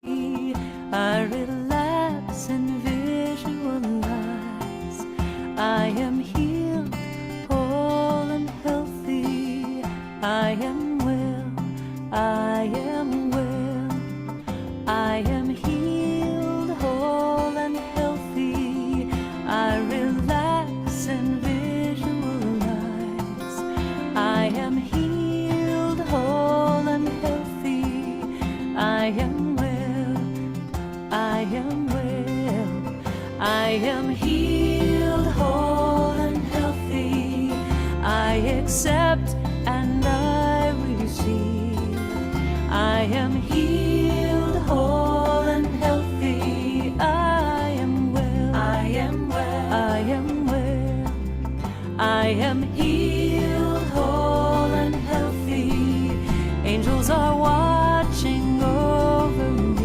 I relax and visualize. I am healed, whole and healthy. I am well, I am well. I am healed, whole and healthy. I relax and visualize. I am healed, whole and healthy. I am well, I am well. I am healed, whole and healthy. I accept and I receive. I am healed, whole and healthy. I am well, I am well, I am well. I am healed, whole and healthy. Angels are watching over me.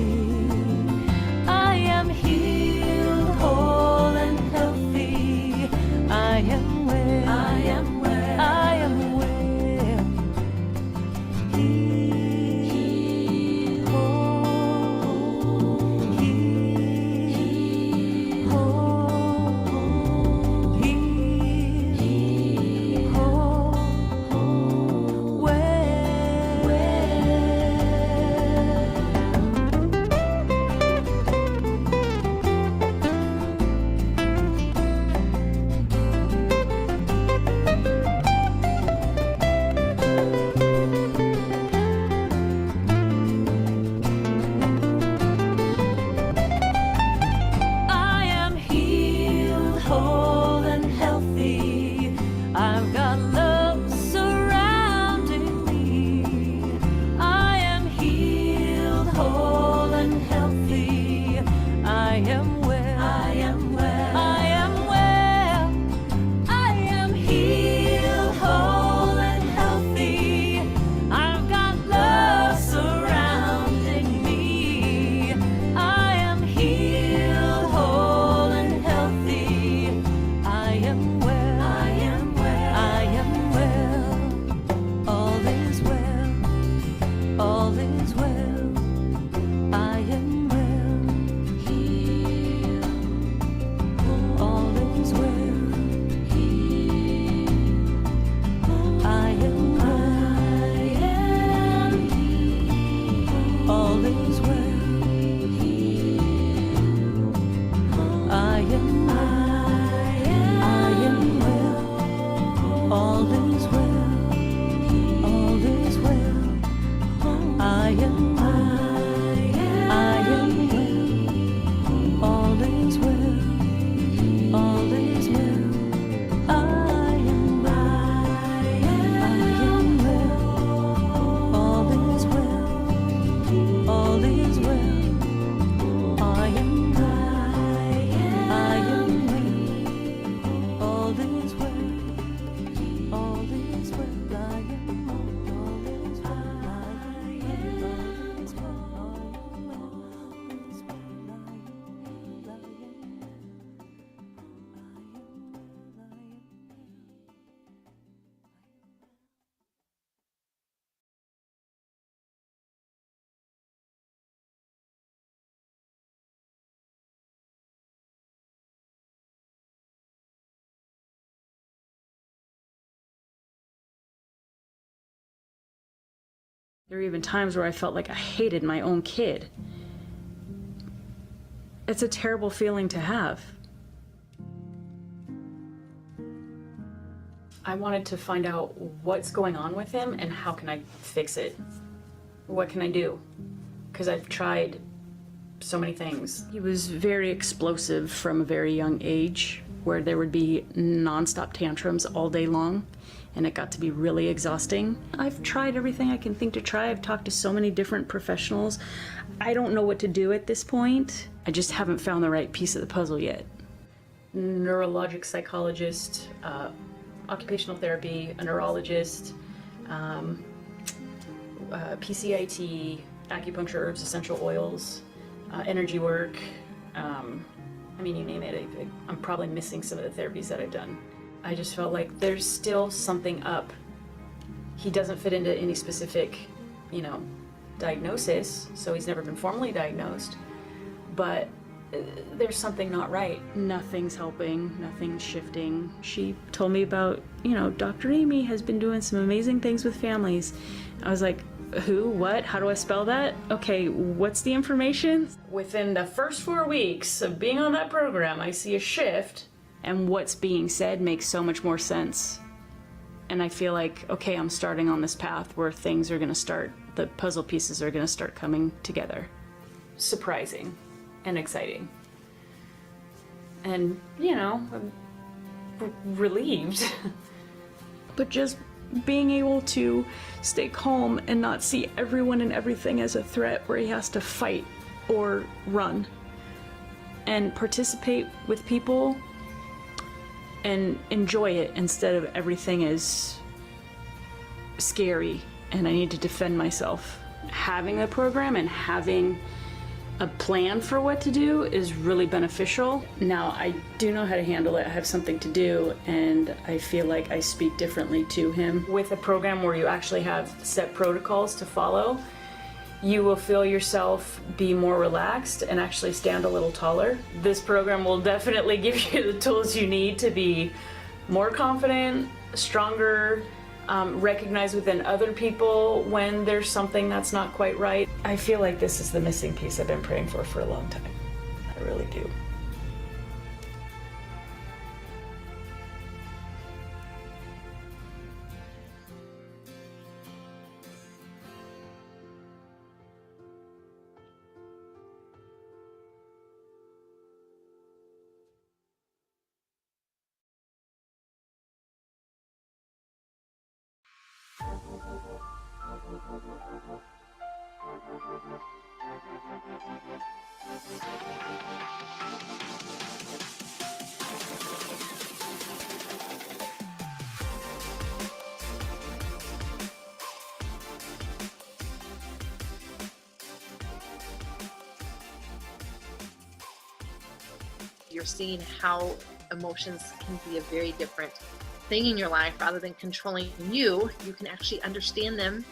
I am healed, whole and healthy. I am well, I am well, I am well. Healed, whole, healed, whole, healed, whole, well. I am healed, whole and healthy. I've got love surrounding me. I am healed, whole and healthy. I am well, I am well, I am well. I am healed, whole and healthy. I've got love surrounding me. I am healed, whole and healthy. I am well, I am well, I am well. All is well, all is well. I am well, healed. All is well, healed. I am well, healed. All is well, healed. I am well, I am well. All is well, all is well. I am well, I am well. All is well, all is well. I am well, I am well. All is well, all is well. I am well, I am well. All is well, all is well. I am well, all is well. I am well, all is well. There were even times where I felt like I hated my own kid. It's a terrible feeling to have. I wanted to find out what's going on with him and how can I fix it. What can I do? Because I've tried so many things. He was very explosive from a very young age, where there would be nonstop tantrums all day long, and it got to be really exhausting. I've tried everything I can think to try. I've talked to so many different professionals. I don't know what to do at this point. I just haven't found the right piece of the puzzle yet. Neurologic psychologist, occupational therapy, a neurologist, PCIT, acupuncture, herbs, essential oils, energy work. I mean, you name it. I'm probably missing some of the therapies that I've done. I just felt like there's still something up. He doesn't fit into any specific, diagnosis, so he's never been formally diagnosed, but there's something not right. Nothing's helping, nothing's shifting. She told me about, Dr. Aimie has been doing some amazing things with families. I was like, who, what, how do I spell that? Okay, what's the information? Within the first 4 weeks of being on that program, I see a shift, and what's being said makes so much more sense. And I feel like, okay, I'm starting on this path where things are gonna start, the puzzle pieces are gonna start coming together. Surprising and exciting. And, I'm relieved. But just being able to stay calm and not see everyone and everything as a threat where he has to fight or run. And participate with people and enjoy it instead of everything is scary and I need to defend myself. Having the program and having a plan for what to do is really beneficial. Now I do know how to handle it. I have something to do and I feel like I speak differently to him. With a program where you actually have set protocols to follow, you will feel yourself be more relaxed and actually stand a little taller. This program will definitely give you the tools you need to be more confident, stronger, recognize within other people when there's something that's not quite right. I feel like this is the missing piece I've been praying for a long time. I really do. You're seeing how emotions can be a very different thing in your life. Rather than controlling you can actually understand them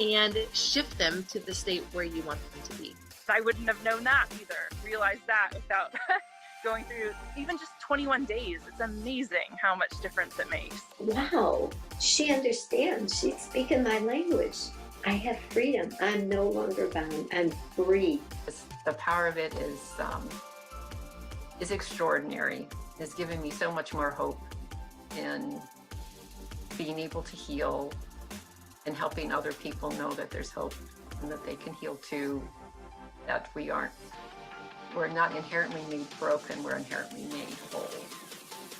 and shift them to the state where you want them to be. I wouldn't have known that either, realized that without going through even just 21 days. It's amazing how much difference it makes. Wow, she understands. She's speaking my language. I have freedom. I'm no longer bound. I'm free. The power of it is extraordinary. It's given me so much more hope in being able to heal and helping other people know that there's hope and that they can heal too, that we're not inherently made broken, we're inherently made whole.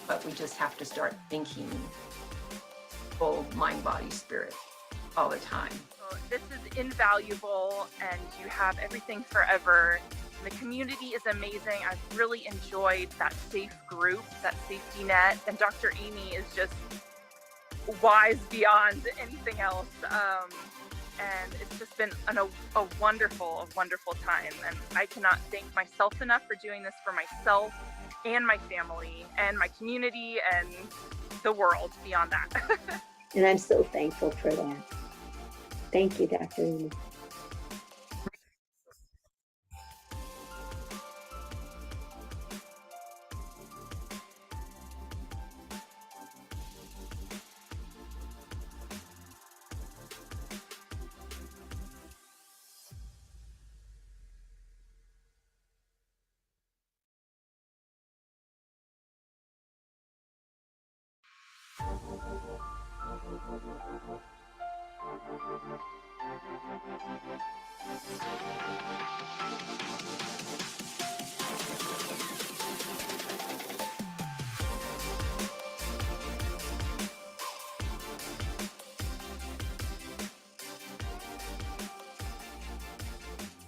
But we just have to start thinking full mind, body, spirit all the time. So this is invaluable and you have everything forever. The community is amazing. I've really enjoyed that safe group, that safety net, and Dr. Aimie is just wise beyond anything else. And it's just been a wonderful time. And I cannot thank myself enough for doing this for myself and my family and my community and the world beyond that. And I'm so thankful for that. Thank you, Dr. Aimie.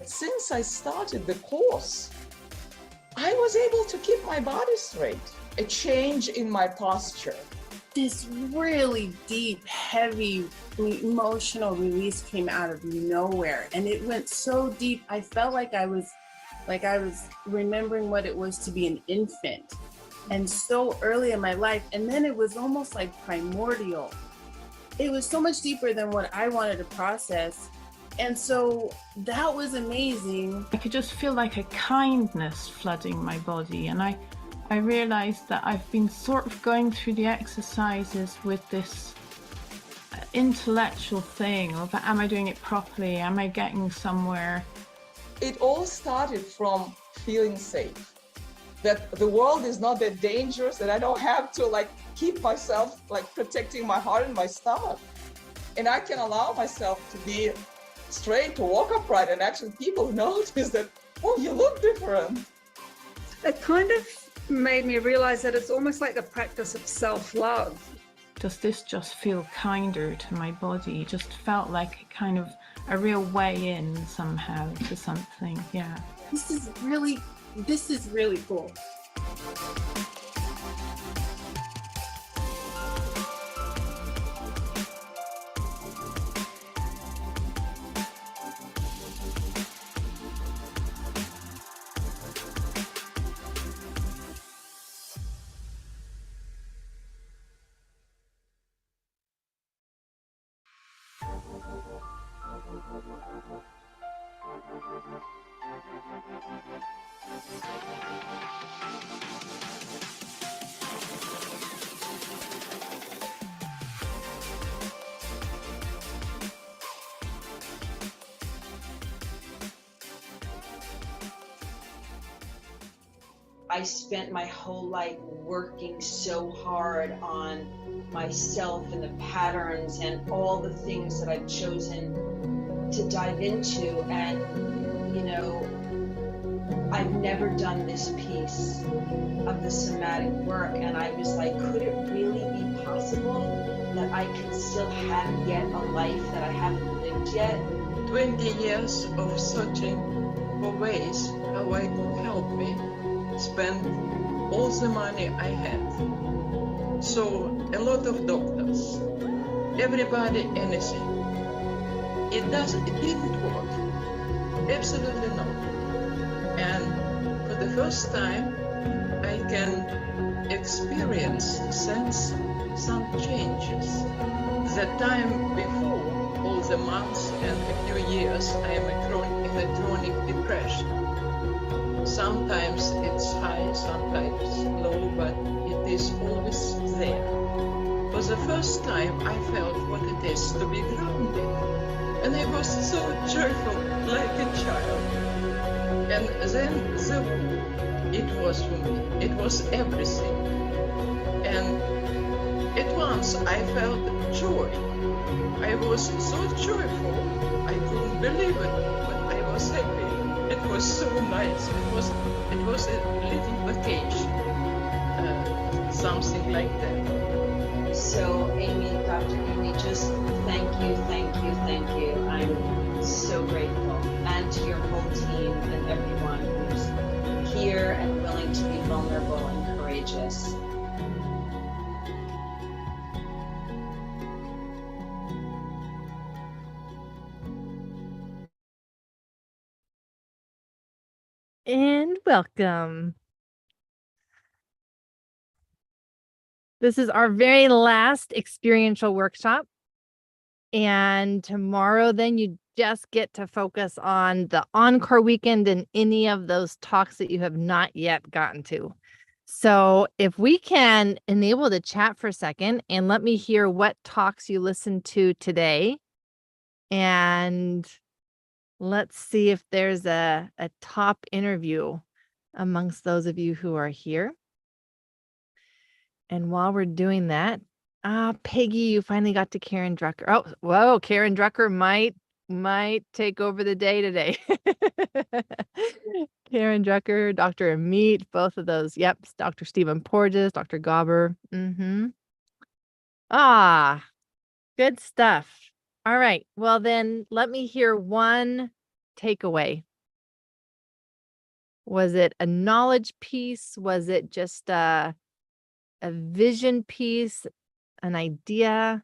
Since I started the course, I was able to keep my body straight, a change in my posture. This really deep, heavy, emotional release came out of nowhere. And it went so deep, I felt like I was remembering what it was to be an infant. And so early in my life. And then it was almost like primordial. It was so much deeper than what I wanted to process. And so that was amazing. I could just feel like a kindness flooding my body, and I realized that I've been sort of going through the exercises with this intellectual thing of, am I doing it properly? Am I getting somewhere? It all started from feeling safe, that the world is not that dangerous, that I don't have to like keep myself like protecting my heart and my stomach, and I can allow myself to be straight, to walk upright, and actually people notice that, oh, you look different. It kind of made me realize that it's almost like a practice of self-love. Does this just feel kinder to my body? It just felt like a kind of a real way in somehow to something. Yeah. This is really cool. I spent my whole life working so hard on myself and the patterns and all the things that I've chosen to dive into. And, you know, I've never done this piece of the somatic work. And I was like, could it really be possible that I can still have yet a life that I haven't lived yet? 20 years of searching for ways how I could help me spend all the money I had. So a lot of doctors, everybody, anything. It didn't work. Absolutely not. And for the first time, I can experience, sense some changes. The time before, all the months and a few years, I am in a chronic depression. Sometimes it's high, sometimes low, but it is always there. For the first time, I felt what it is to be grounded. And I was so joyful, like a child. And then the book, it was for me. It was everything. And at once I felt joy. I was so joyful, I couldn't believe it, but I was happy. It was so nice. It was a little vacation, something like that. So, Aimie, Dr. Aimie, just thank you, thank you, thank you. I'm so grateful. And to your whole team and everyone who's here and willing to be vulnerable and courageous. And welcome. This is our very last experiential workshop. And tomorrow, then you just get to focus on the encore weekend and any of those talks that you have not yet gotten to. So if we can enable the chat for a second and let me hear what talks you listened to today. And let's see if there's a top interview amongst those of you who are here. And while we're doing that, Peggy, you finally got to Karen Drucker. Oh, whoa, Karen Drucker might take over the day today. Karen Drucker, Dr. Amit, both of those. Yep, Dr. Stephen Porges, Dr. Gauber. Good stuff. All right. Well, then let me hear one takeaway. Was it a knowledge piece? Was it just a vision piece, an idea?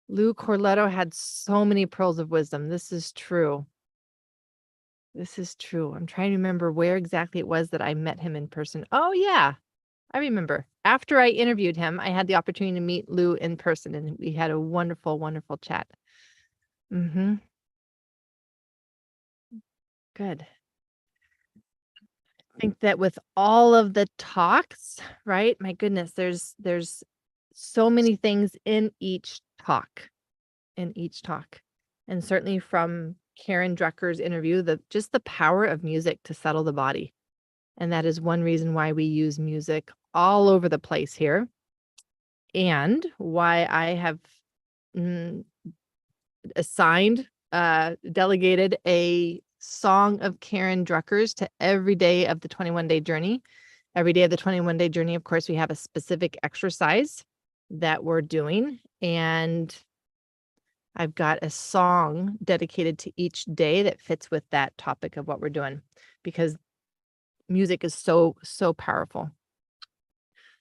Lou Corletto had so many pearls of wisdom. This is true. This is true. I'm trying to remember where exactly it was that I met him in person. Oh, yeah. I remember. After I interviewed him, I had the opportunity to meet Lou in person, and we had a wonderful, wonderful chat. Good. I think that with all of the talks, right? My goodness, there's so many things in each talk, And certainly from Karen Drucker's interview, just the power of music to settle the body. And that is one reason why we use music all over the place here. And why I have delegated a song of Karen Drucker's to every day of the 21-day journey. Every day of the 21-day journey, of course, we have a specific exercise that we're doing. And I've got a song dedicated to each day that fits with that topic of what we're doing, because music is so, so powerful.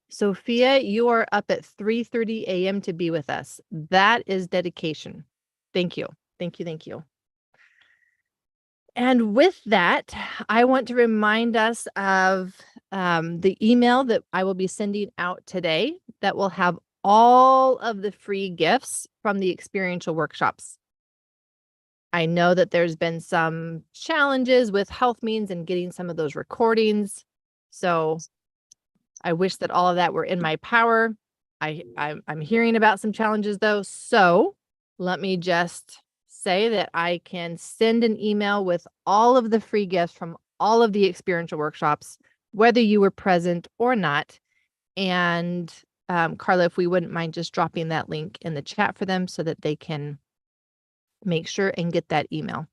Sophia, you are up at 3:30 a.m. to be with us. That is dedication. Thank you. Thank you. Thank you. And with that, I want to remind us of the email that I will be sending out today that will have all of the free gifts from the experiential workshops. I know that there's been some challenges with health means and getting some of those recordings. So I wish that all of that were in my power. I'm hearing about some challenges though. So let me just say that I can send an email with all of the free gifts from all of the experiential workshops, whether you were present or not. And Carla, if we wouldn't mind just dropping that link in the chat for them so that they can make sure and get that email.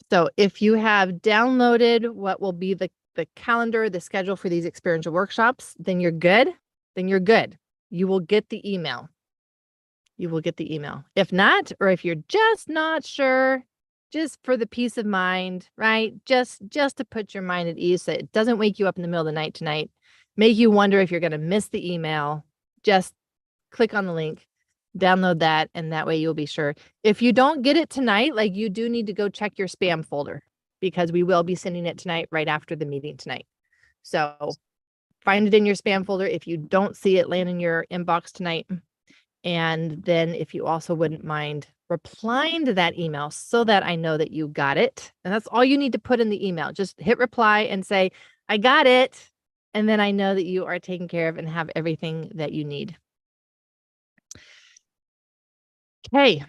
So if you have downloaded what will be the calendar, the schedule for these experiential workshops, then you're good. You will get the email. If not, or if you're just not sure, just for the peace of mind, right? Just to put your mind at ease so it doesn't wake you up in the middle of the night tonight, make you wonder if you're going to miss the email, just click on the link, download that, and that way you'll be sure. If you don't get it tonight, like, you do need to go check your spam folder, because we will be sending it tonight right after the meeting tonight. So find it in your spam folder if you don't see it land in your inbox tonight. And then if you also wouldn't mind replying to that email so that I know that you got it. And that's all you need to put in the email. Just hit reply and say, I got it. And then I know that you are taken care of and have everything that you need. Okay.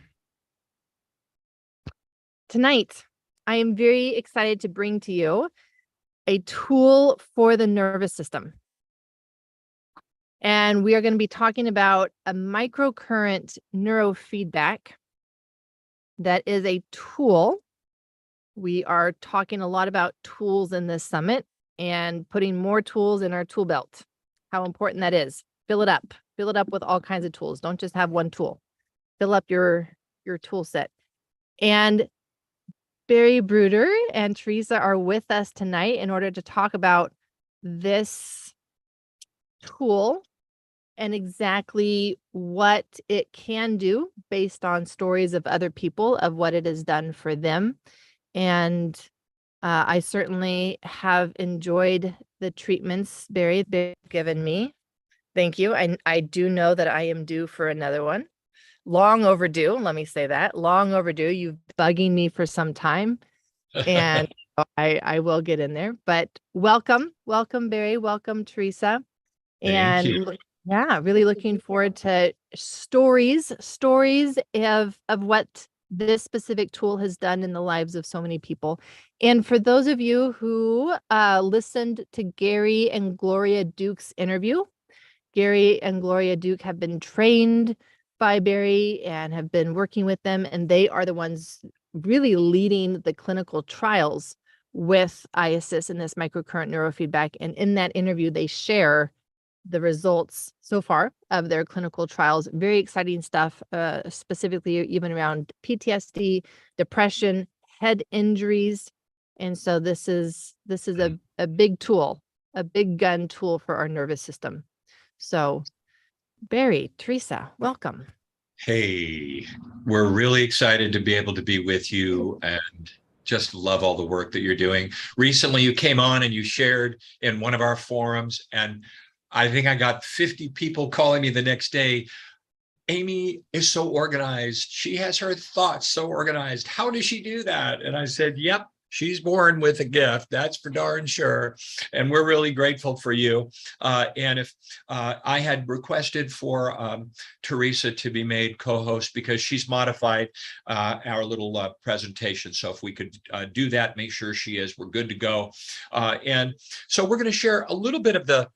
Tonight, I am very excited to bring to you a tool for the nervous system. And we are going to be talking about a microcurrent neurofeedback that is a tool. We are talking a lot about tools in this summit and putting more tools in our tool belt. How important that is. Fill it up with all kinds of tools. Don't just have one tool. Fill up your tool set. And Barry Bruder and Teresa are with us tonight in order to talk about this tool and exactly what it can do based on stories of other people, of what it has done for them. And I certainly have enjoyed the treatments, Barry, they've given me. Thank you. I do know that I am due for another one. Long overdue, let me say that. Long overdue. You've been bugging me for some time. And I will get in there. But welcome, Barry. Welcome, Teresa. Thank you. Yeah, really looking forward to stories of what this specific tool has done in the lives of so many people. And for those of you who listened to Gary and Gloria Duke's interview, Gary and Gloria Duke have been trained by Barry and have been working with them, and they are the ones really leading the clinical trials with iAssist and this microcurrent neurofeedback. And in that interview, they share the results so far of their clinical trials. Very exciting stuff, specifically even around PTSD, depression, head injuries. And so this is a big tool, a big gun tool for our nervous system. So Barry, Teresa, welcome. Hey, we're really excited to be able to be with you and just love all the work that you're doing. Recently, you came on and you shared in one of our forums, and I think I got 50 people calling me the next day. Aimie is so organized. She has her thoughts so organized. How does she do that? And I said, yep, she's born with a gift. That's for darn sure. And we're really grateful for you. And if I had requested for Teresa to be made co-host because she's modified our little presentation. So if we could do that, make sure she is, we're good to go. And so we're going to share a little bit of the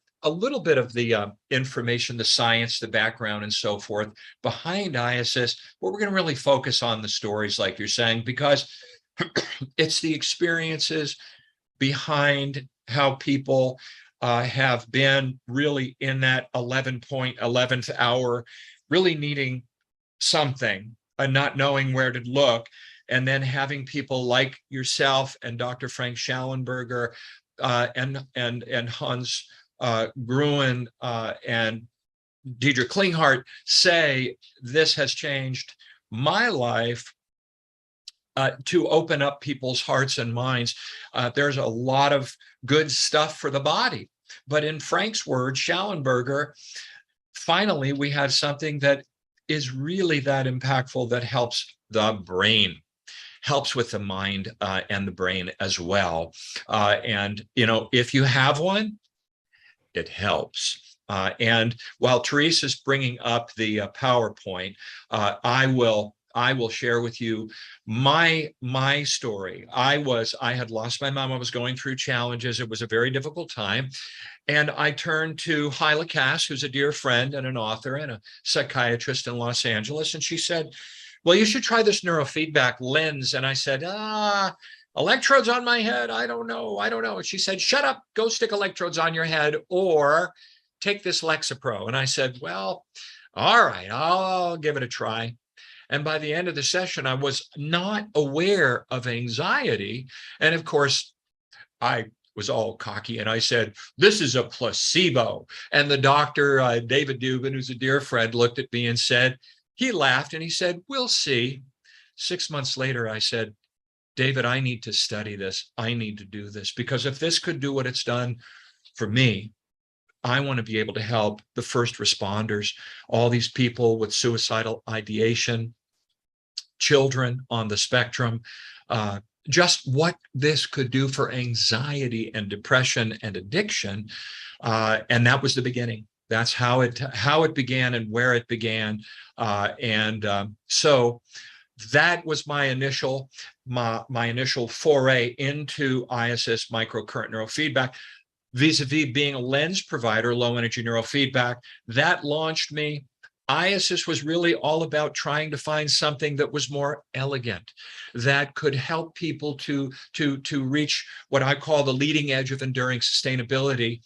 information, the science, the background, and so forth behind ISS, but we're going to really focus on the stories, like you're saying, because it's the experiences behind how people have been really in that 11th hour, really needing something and not knowing where to look, and then having people like yourself and Dr. Frank Schallenberger and Hans Gruen and Deidre Klinghardt say, this has changed my life, to open up people's hearts and minds. There's a lot of good stuff for the body, but in Frank's words, Schallenberger, finally we have something that is really that impactful, that helps the brain, helps with the mind and the brain as well. And you know, if you have one, it helps. And while Teresa's bringing up the PowerPoint, I will share with you my story. I had lost my mom. I was going through challenges. It was a very difficult time. And I turned to Hyla Cass, who's a dear friend and an author and a psychiatrist in Los Angeles. And she said, well, you should try this neurofeedback lens. And I said, electrodes on my head? I don't know. And she said, shut up, go stick electrodes on your head or take this Lexapro. And I said, well, all right, I'll give it a try. And by the end of the session, I was not aware of anxiety. And of course, I was all cocky and I said, this is a placebo. And the doctor, David Dubin, who's a dear friend, looked at me and said, he laughed and he said, we'll see. 6 months later, I said, David, I need to study this. I need to do this, because if this could do what it's done for me, I want to be able to help the first responders, all these people with suicidal ideation, children on the spectrum, just what this could do for anxiety and depression and addiction. And that was the beginning. That's how it began and where it began. So that was my initial foray into ISS microcurrent neurofeedback, vis-a-vis being a lens provider, low energy neurofeedback. That launched me. ISS was really all about trying to find something that was more elegant, that could help people to reach what I call the leading edge of enduring sustainability,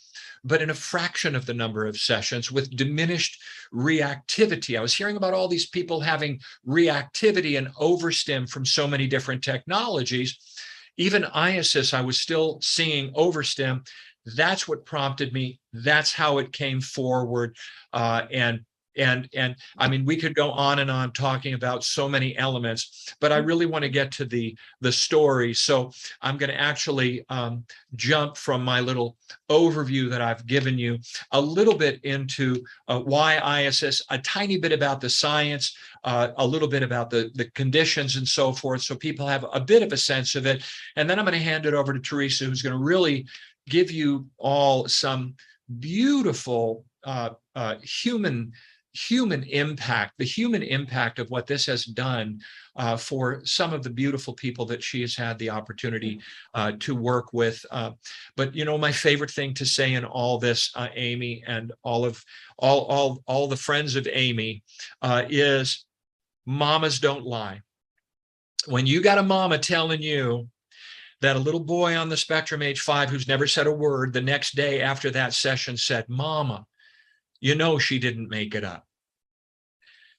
but in a fraction of the number of sessions with diminished reactivity. I was hearing about all these people having reactivity and overstim from so many different technologies. Even ISS, I was still seeing overstim. That's what prompted me. That's how it came forward. And I mean, we could go on and on talking about so many elements, but I really want to get to the story. So I'm going to actually jump from my little overview that I've given you a little bit into why ISS, a tiny bit about the science, a little bit about the conditions and so forth, so people have a bit of a sense of it. And then I'm going to hand it over to Teresa, who's going to really give you all some beautiful human impact, the human impact of what this has done for some of the beautiful people that she has had the opportunity to work with. But you know, my favorite thing to say in all this, Aimie, and all the friends of Aimie, is mamas don't lie. When you got a mama telling you that a little boy on the spectrum, age 5, who's never said a word, the next day after that session said, Mama, you know she didn't make it up.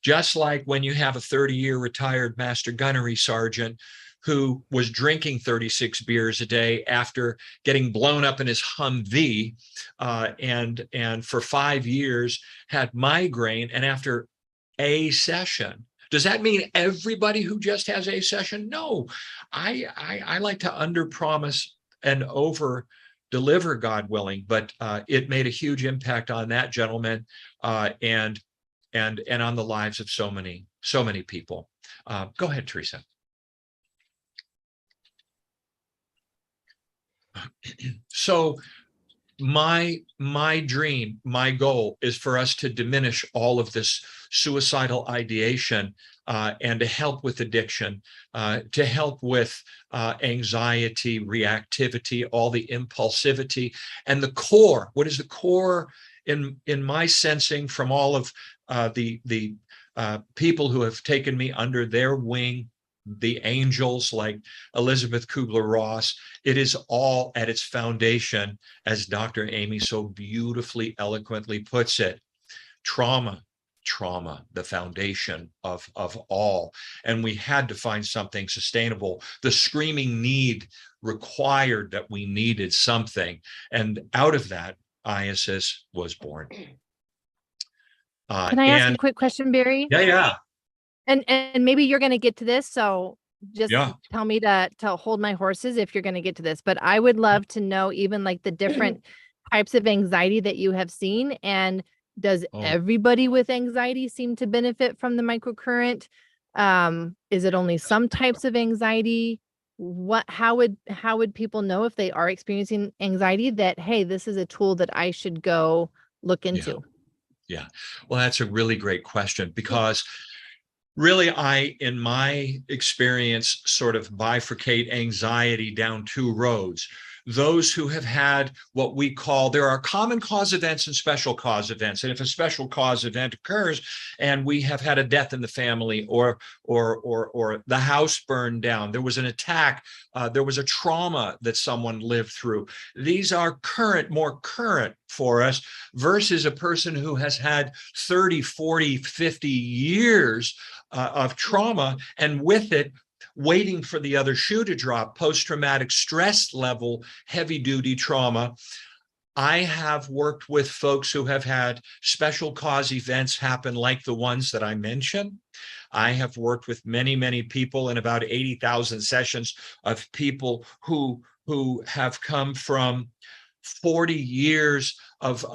Just like when you have a 30-year retired master gunnery sergeant who was drinking 36 beers a day after getting blown up in his Humvee, and for 5 years had migraine, and after a session. Does that mean everybody who just has a session? No, I like to underpromise and over deliver, God willing, but it made a huge impact on that gentleman. And and on the lives of so many people. Go ahead, Teresa. So my dream, my goal is for us to diminish all of this suicidal ideation, and to help with addiction, to help with anxiety, reactivity, all the impulsivity, and the core. What is the core in my sensing from all of the people who have taken me under their wing, the angels like Elizabeth Kubler-Ross? It is all at its foundation, as Dr. Aimie so beautifully, eloquently puts it, trauma, the foundation of all. And we had to find something sustainable. The screaming need required that we needed something. And out of that, IASIS was born. Can I ask a quick question, Barry? Yeah. And maybe you're going to get to this, so just Yeah. tell me to hold my horses if you're going to get to this. But I would love to know even like the different types of anxiety that you have seen. And does everybody with anxiety seem to benefit from the microcurrent? Is it only some types of anxiety? How would people know if they are experiencing anxiety that, hey, this is a tool that I should go look into? Yeah. Well, that's a really great question, because really, in my experience, sort of bifurcate anxiety down two roads. Those who have had what we call, there are common cause events and special cause events. And if a special cause event occurs and we have had a death in the family, or the house burned down, there was an attack, there was a trauma that someone lived through. These are more current for us versus a person who has had 30, 40, 50 years of trauma, and with it, waiting for the other shoe to drop, post-traumatic stress level, heavy-duty trauma. I have worked with folks who have had special cause events happen like the ones that I mentioned. I have worked with many, many people in about 80,000 sessions of people who have come from 40 years of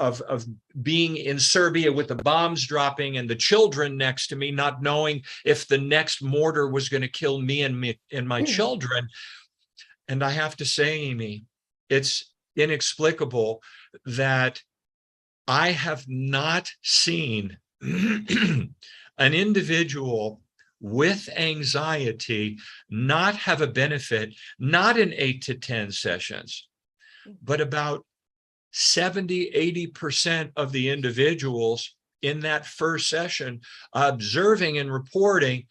being in Serbia with the bombs dropping and the children next to me, not knowing if the next mortar was going to kill me and my children. And I have to say, Aimie, it's inexplicable that I have not seen an individual with anxiety not have a benefit, not in 8 to 10 sessions, but about 70, 80% of the individuals in that first session observing and reporting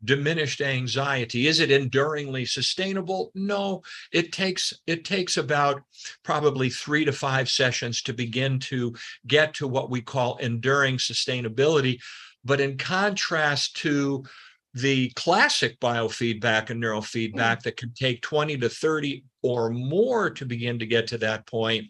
diminished anxiety. Is it enduringly sustainable? No, it takes about probably 3 to 5 sessions to begin to get to what we call enduring sustainability. But in contrast to the classic biofeedback and neurofeedback that can take 20 to 30 or more to begin to get to that point,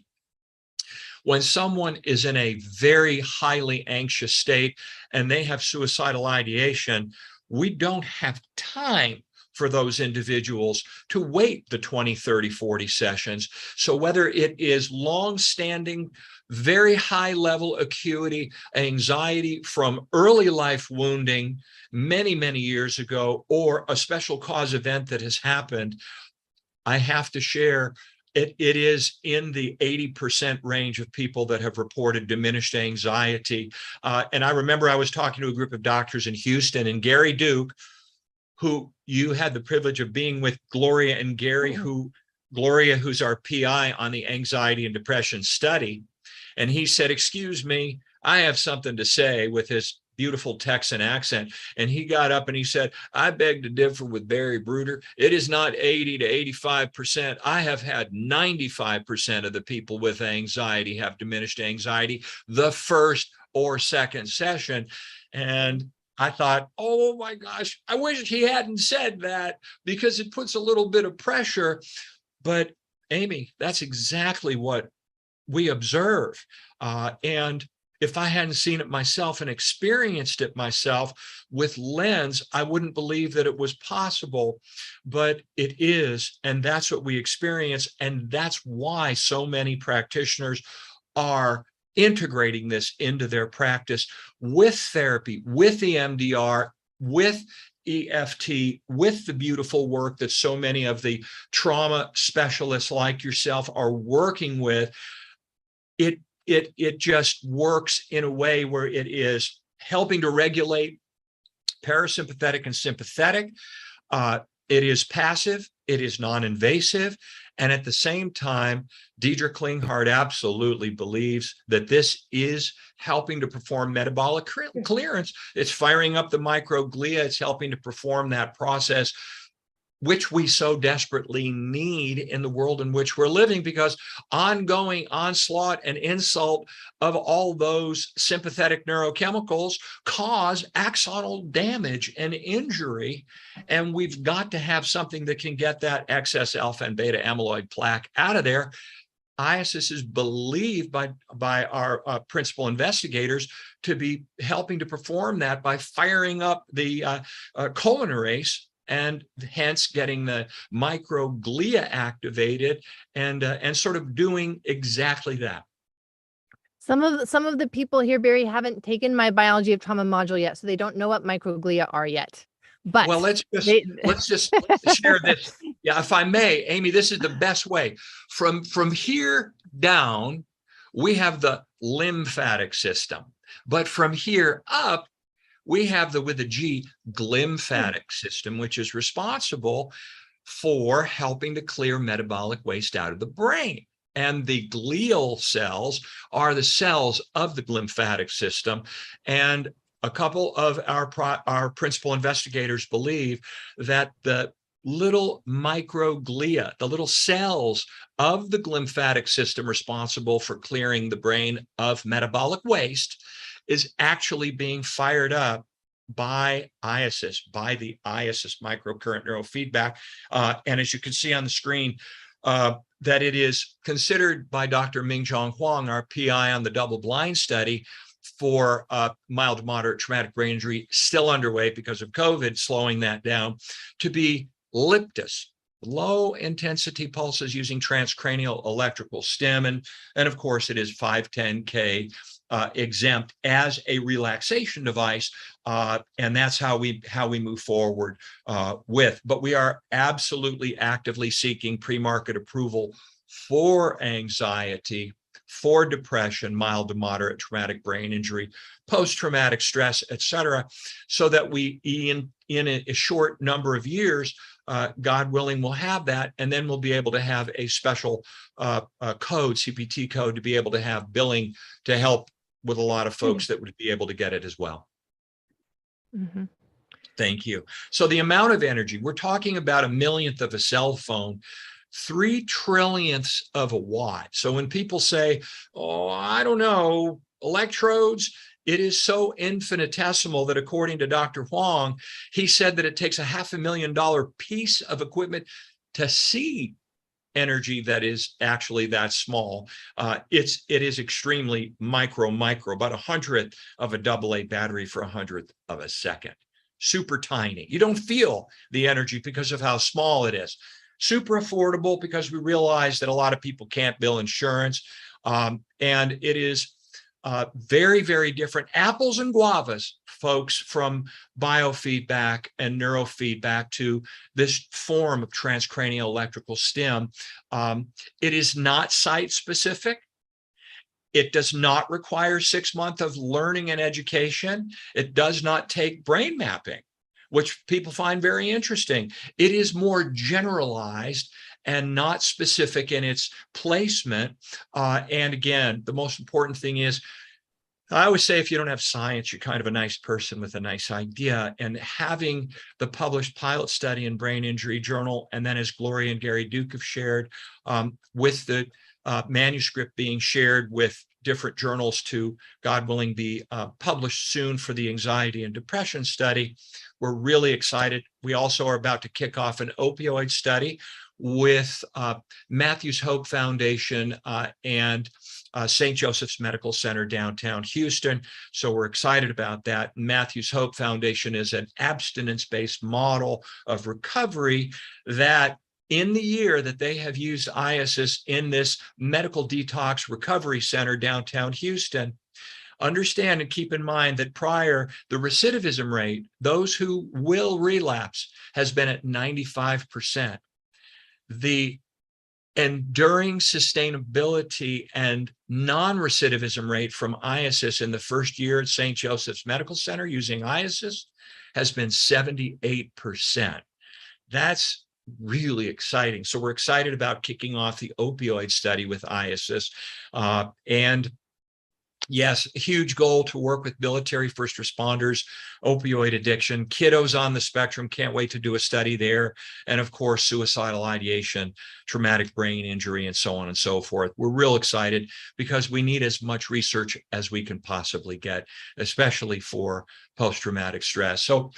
when someone is in a very highly anxious state and they have suicidal ideation, we don't have time for those individuals to wait the 20, 30, 40 sessions. So whether it is long-standing, very high-level acuity anxiety from early life wounding many, many years ago, or a special cause event that has happened, I have to share, it is in the 80% range of people that have reported diminished anxiety. And I remember I was talking to a group of doctors in Houston, and Gary Duke, who you had the privilege of being with, Gloria and Gary, who's our PI on the anxiety and depression study. And he said, "Excuse me, I have something to say," with his beautiful Texan accent. And he got up and he said, "I beg to differ with Barry Bruder. It is not 80 to 85%. I have had 95% of the people with anxiety have diminished anxiety the first or second session." And I thought, oh my gosh, I wish he hadn't said that, because it puts a little bit of pressure. But Aimie, that's exactly what we observe. And if I hadn't seen it myself and experienced it myself with lens, I wouldn't believe that it was possible, but it is. And that's what we experience. And that's why so many practitioners are integrating this into their practice with therapy, with EMDR, with EFT, with the beautiful work that so many of the trauma specialists like yourself are working with. It just works in a way where it is helping to regulate parasympathetic and sympathetic. It is passive, it is non-invasive, and at the same time, Deidre Klinghardt absolutely believes that this is helping to perform metabolic clearance. It's firing up the microglia, it's helping to perform that process, which we so desperately need in the world in which we're living, because ongoing onslaught and insult of all those sympathetic neurochemicals cause axonal damage and injury. And we've got to have something that can get that excess alpha and beta amyloid plaque out of there. IASIS is believed by our principal investigators to be helping to perform that by firing up the cholinerase, and hence getting the microglia activated and sort of doing exactly that. Some of the people here, Barry, haven't taken my biology of trauma module yet, so they don't know what microglia are yet. But well, let's just share this. Yeah, if I may, Aimie, this is the best way. From here down, we have the lymphatic system, but from here up, we have with a G, glymphatic system, which is responsible for helping to clear metabolic waste out of the brain. And the glial cells are the cells of the glymphatic system. And a couple of our principal investigators believe that the little microglia, the little cells of the glymphatic system responsible for clearing the brain of metabolic waste, is actually being fired up by IASIS, by the IASIS microcurrent neurofeedback. And as you can see on the screen, that it is considered by Dr. Mingjong Huang, our PI on the double-blind study for mild to moderate traumatic brain injury, still underway because of COVID, slowing that down, to be LIPTUS, low-intensity pulses using transcranial electrical stim. And of course, it is 510K exempt as a relaxation device, and that's how we move forward with. But we are absolutely actively seeking pre-market approval for anxiety, for depression, mild to moderate traumatic brain injury, post-traumatic stress, et cetera, so that we, in a short number of years, God willing, we'll have that, and then we'll be able to have a special code, CPT code, to be able to have billing to help with a lot of folks that would be able to get it as well. Mm-hmm. Thank you. So the amount of energy, we're talking about a millionth of a cell phone, 3 trillionths of a watt. So when people say, oh, I don't know, electrodes, it is so infinitesimal that according to Dr. Huang, he said that it takes a $500,000 piece of equipment to see energy that is actually that small. It is extremely micro, about 100th of a AA battery for 100th of a second. Super tiny. You don't feel the energy because of how small it is. Super affordable because we realize that a lot of people can't bill insurance. And it is very, very different. Apples and guavas, folks, from biofeedback and neurofeedback to this form of transcranial electrical stim. It is not site specific. It does not require 6 months of learning and education. It does not take brain mapping, which people find very interesting. It is more generalized and not specific in its placement. And again, the most important thing is, I always say, if you don't have science, you're kind of a nice person with a nice idea. And having the published pilot study in Brain Injury Journal, and then as Gloria and Gary Duke have shared, with the manuscript being shared with different journals to, God willing, be published soon for the anxiety and depression study, we're really excited. We also are about to kick off an opioid study with Matthews Hope Foundation and St. Joseph's Medical Center downtown Houston. So we're excited about that. Matthews Hope Foundation is an abstinence-based model of recovery that in the year that they have used IASIS in this medical detox recovery center downtown Houston, understand and keep in mind that prior, the recidivism rate, those who will relapse, has been at 95%. The enduring sustainability and non-recidivism rate from IASIS in the first year at St. Joseph's Medical Center using IASIS has been 78%. That's really exciting. So we're excited about kicking off the opioid study with IASIS. And yes, a huge goal to work with military first responders, opioid addiction, kiddos on the spectrum, can't wait to do a study there. And of course, suicidal ideation, traumatic brain injury, and so on and so forth. We're real excited because we need as much research as we can possibly get, especially for post-traumatic stress. So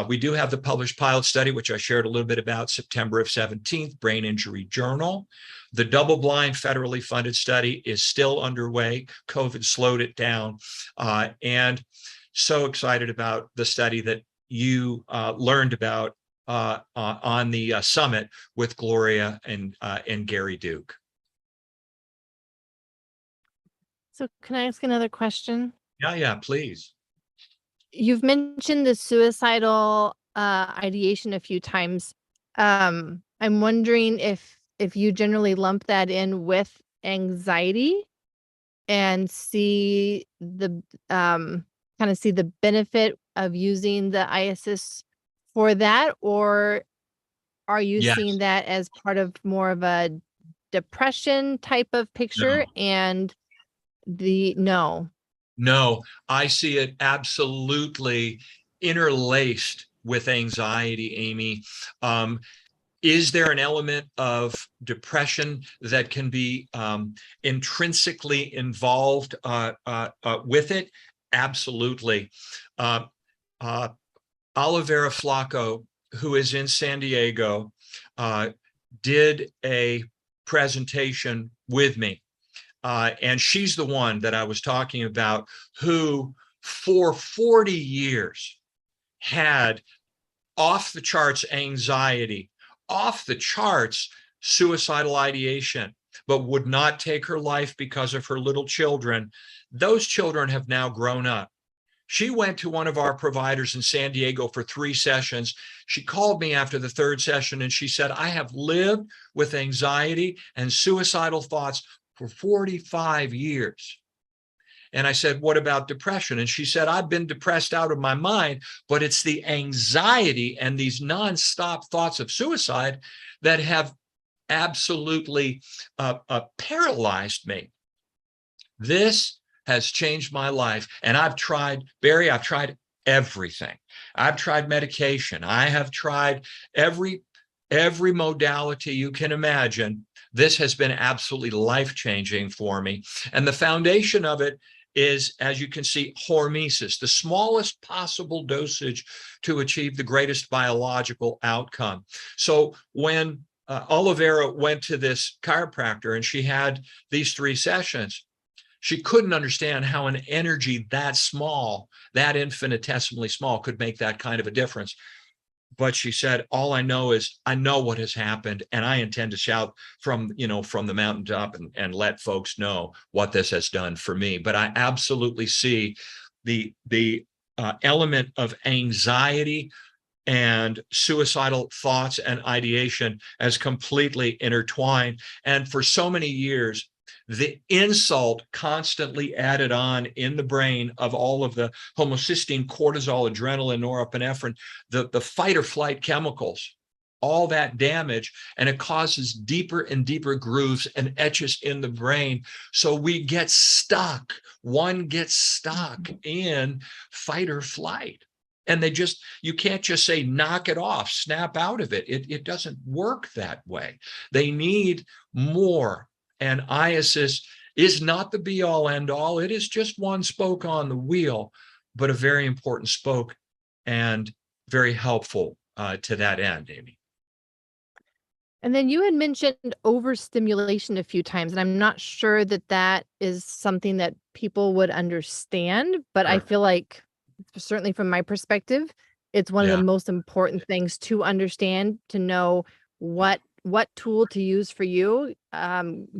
we do have the published pilot study, which I shared a little bit about, September of 17th, Brain Injury Journal. The double-blind federally funded study is still underway. COVID slowed it down. And so excited about the study that you learned about on the summit with Gloria and Gary Duke. So can I ask another question? Yeah, please. You've mentioned the suicidal ideation a few times. I'm wondering if you generally lump that in with anxiety and see the kind of see the benefit of using the IASIS for that, or are you Yes. seeing that as part of more of a depression type of picture? And No, I see it absolutely interlaced with anxiety, Amy. Is there an element of depression that can be intrinsically involved with it? Absolutely. Olivera Flacco, who is in San Diego, did a presentation with me. And she's the one that I was talking about, who for 40 years had off the charts anxiety, off the charts suicidal ideation, but would not take her life because of her little children. Those children have now grown up. She went to one of our providers in San Diego for 3 sessions. She called me after the 3rd session and she said, I have lived with anxiety and suicidal thoughts for 45 years. And I said, what about depression? And she said, I've been depressed out of my mind, but it's the anxiety and these nonstop thoughts of suicide that have absolutely paralyzed me. This has changed my life. And I've tried, Barry, I've tried everything. I've tried medication. I have tried every modality you can imagine. This has been absolutely life-changing for me. And the foundation of it is, as you can see, hormesis, the smallest possible dosage to achieve the greatest biological outcome. So when Olivera went to this chiropractor and she had these 3 sessions, she couldn't understand how an energy that small, that infinitesimally small, could make that kind of a difference. But she said, all I know is I know what has happened, and I intend to shout from the mountaintop and let folks know what this has done for me. But I absolutely see the element of anxiety and suicidal thoughts and ideation as completely intertwined. And for so many years, the insult constantly added on in the brain of all of the homocysteine, cortisol, adrenaline, norepinephrine, the fight or flight chemicals, all that damage, and it causes deeper and deeper grooves and etches in the brain. So we get stuck. One gets stuck in fight or flight. And you can't just say, knock it off, snap out of it. It doesn't work that way. They need more. And IASIS is not the be-all, end-all. It is just one spoke on the wheel, but a very important spoke and very helpful to that end, Amy. And then you had mentioned overstimulation a few times, and I'm not sure that is something that people would understand, but I feel like, certainly from my perspective, it's one of the most important things to understand, to know what what tool to use for you,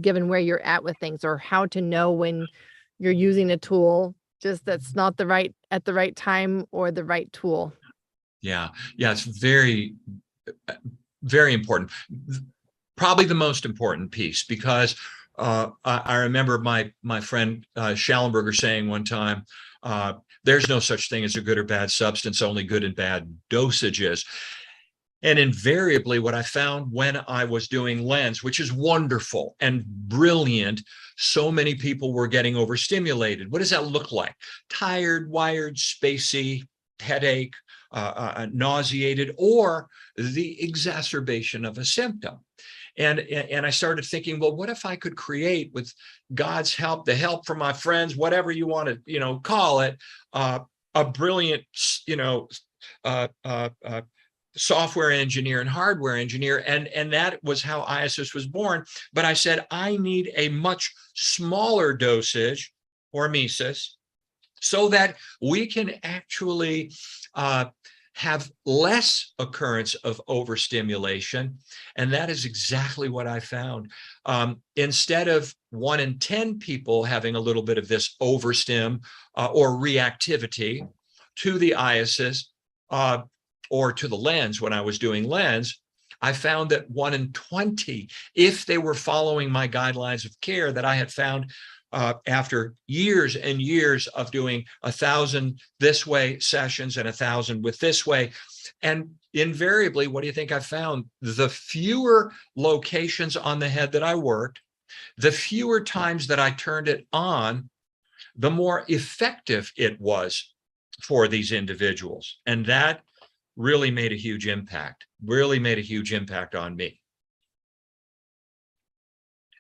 given where you're at with things, or how to know when you're using a tool just that's not at the right time or the right tool. Yeah. It's very, very important. Probably the most important piece, because I remember my friend Schallenberger saying one time, there's no such thing as a good or bad substance, only good and bad dosages. And invariably, what I found when I was doing LENS, which is wonderful and brilliant, so many people were getting overstimulated. What does that look like? Tired, wired, spacey, headache, nauseated, or the exacerbation of a symptom. And I started thinking, well, what if I could create, with God's help, the help from my friends, whatever you want to, call it, a brilliant, software engineer and hardware engineer. And that was how IASIS was born. But I said, I need a much smaller dosage, hormesis, so that we can actually have less occurrence of overstimulation. And that is exactly what I found. Instead of 1 in 10 people having a little bit of this overstim or reactivity to the IASIS, or to the LENS, when I was doing LENS, I found that 1 in 20, if they were following my guidelines of care that I had found after years and years of doing 1,000 this way sessions and 1,000 with this way. And invariably, what do you think I found? The fewer locations on the head that I worked, the fewer times that I turned it on, the more effective it was for these individuals. And that really made a huge impact, on me.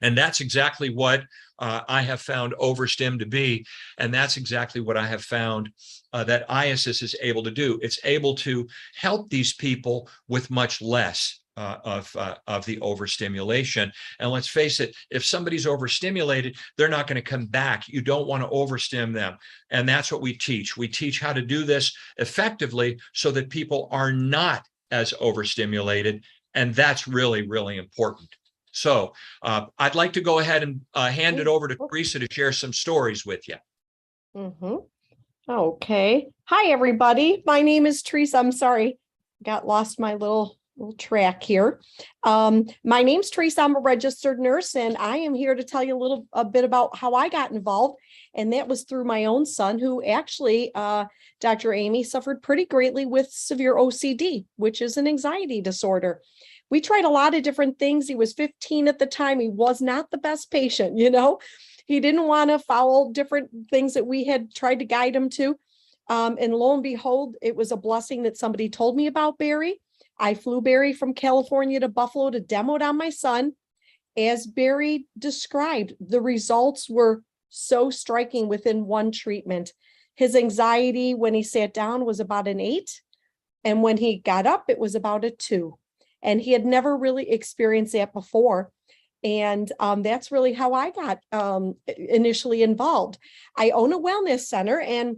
And that's exactly what I have found Overstim to be. And that's exactly what I have found that IASIS is able to do. It's able to help these people with much less of the overstimulation. And let's face it, if somebody's overstimulated, they're not going to come back. You don't want to overstim them. And that's what we teach. We teach how to do this effectively so that people are not as overstimulated. And that's really, really important. So I'd like to go ahead and hand it over to Teresa to share some stories with you. Okay. Hi, everybody. My name is Teresa. I'm sorry, got lost my little track here. My name's Teresa. I'm a registered nurse, and I am here to tell you a bit about how I got involved. And that was through my own son, who actually, Dr. Aimie, suffered pretty greatly with severe OCD, which is an anxiety disorder. We tried a lot of different things. He was 15 at the time. He was not the best patient, He didn't want to follow different things that we had tried to guide him to. And lo and behold, it was a blessing that somebody told me about Barry. I flew Barry from California to Buffalo to demo it on my son. As Barry described, the results were so striking within one treatment. His anxiety when he sat down was about an 8. And when he got up, it was about a 2. And he had never really experienced that before. And that's really how I got initially involved. I own a wellness center, and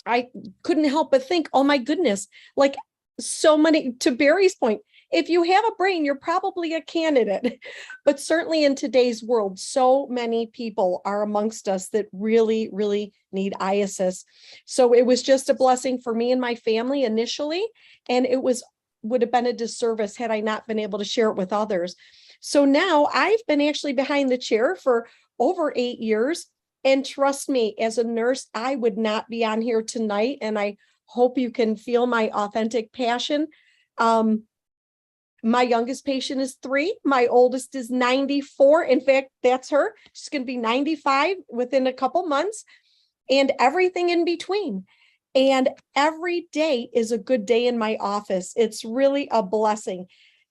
I couldn't help but think, oh my goodness, like so many, to Barry's point, if you have a brain, you're probably a candidate. But certainly in today's world, so many people are amongst us that really, really need IASIS. So it was just a blessing for me and my family initially. And it would have been a disservice had I not been able to share it with others. So now I've been actually behind the chair for over 8 years. And trust me, as a nurse, I would not be on here tonight. And I hope you can feel my authentic passion. My youngest patient is 3. My oldest is 94. In fact, that's her. She's going to be 95 within a couple months, and everything in between. And every day is a good day in my office. It's really a blessing.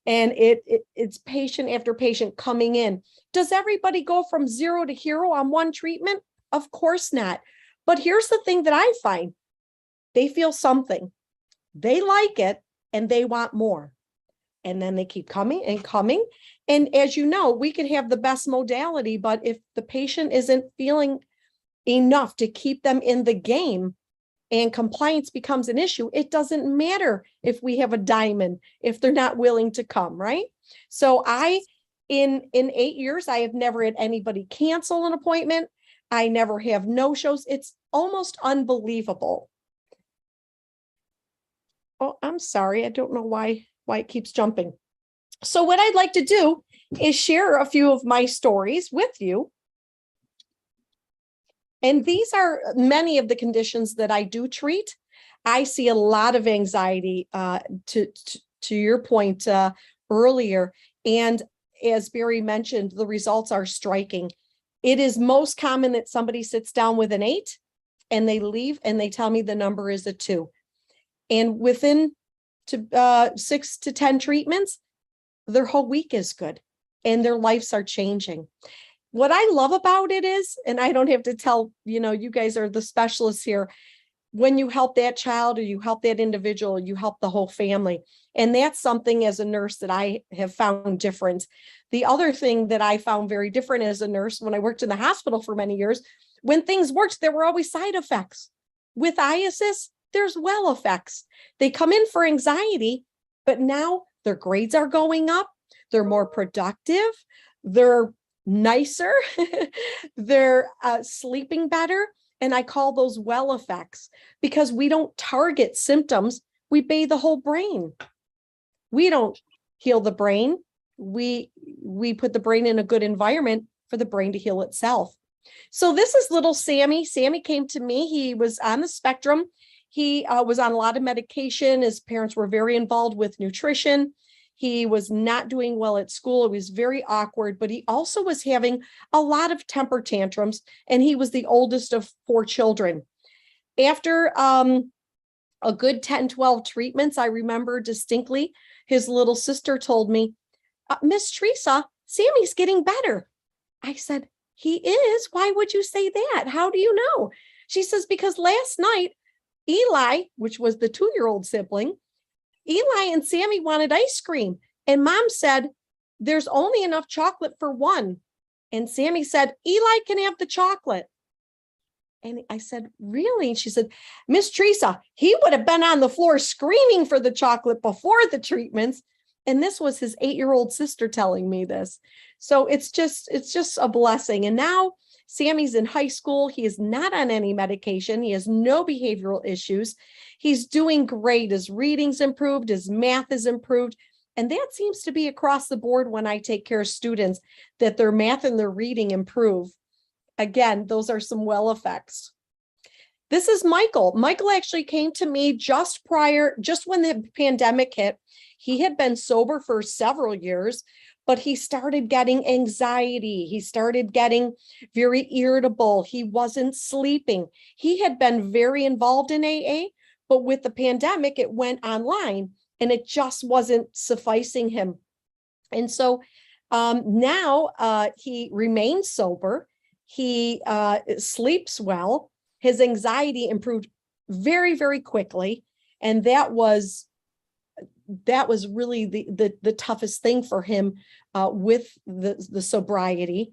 And it's patient after patient coming in. Does everybody go from 0 to hero on one treatment? Of course not. But here's the thing that I find. They feel something. They like it, and they want more. And then they keep coming and coming. And as you know, we could have the best modality, but if the patient isn't feeling enough to keep them in the game, and compliance becomes an issue, it doesn't matter if we have a diamond, if they're not willing to come, right? So in 8 years, I have never had anybody cancel an appointment. I never have no-shows. It's almost unbelievable. Oh, I'm sorry. I don't know why it keeps jumping. So what I'd like to do is share a few of my stories with you. And these are many of the conditions that I do treat. I see a lot of anxiety, to your point earlier. And as Barry mentioned, the results are striking. It is most common that somebody sits down with an 8 and they leave and they tell me the number is a 2. And within 6 to 10 treatments, their whole week is good and their lives are changing. What I love about it is, and I don't have to tell, you guys are the specialists here, when you help that child or you help that individual, you help the whole family. And that's something as a nurse that I have found different. The other thing that I found very different as a nurse when I worked in the hospital for many years, when things worked, there were always side effects. With IASIS, there's well effects. They come in for anxiety, but now their grades are going up. They're more productive. They're nicer. They're sleeping better. And I call those well effects because we don't target symptoms. We bathe the whole brain. We don't heal the brain. We put the brain in a good environment for the brain to heal itself. So this is little Sammy. Sammy came to me. He was on the spectrum. He was on a lot of medication. His parents were very involved with nutrition. He was not doing well at school. It was very awkward, but he also was having a lot of temper tantrums, and he was the oldest of 4 children. After a good 10, 12 treatments, I remember distinctly, his little sister told me, Miss Teresa, Sammy's getting better. I said, he is? Why would you say that? How do you know? She says, because last night, Eli, which was the 2-year-old sibling, Eli and Sammy wanted ice cream. And Mom said, there's only enough chocolate for one. And Sammy said, Eli can have the chocolate. And I said, really? And she said, Miss Teresa, he would have been on the floor screaming for the chocolate before the treatments. And this was his 8-year-old sister telling me this. So it's just a blessing. And now Sammy's in high school. He is not on any medication. He has no behavioral issues. He's doing great. His reading's improved. His math is improved. And that seems to be across the board when I take care of students, that their math and their reading improve. Again, those are some well effects. This is Michael. Michael actually came to me just when the pandemic hit. He had been sober for several years, but he started getting anxiety. He started getting very irritable. He wasn't sleeping. He had been very involved in AA, but with the pandemic, it went online and it just wasn't sufficing him. And so now he remains sober. He sleeps well. His anxiety improved very, very quickly. And that was really the toughest thing for him with the sobriety.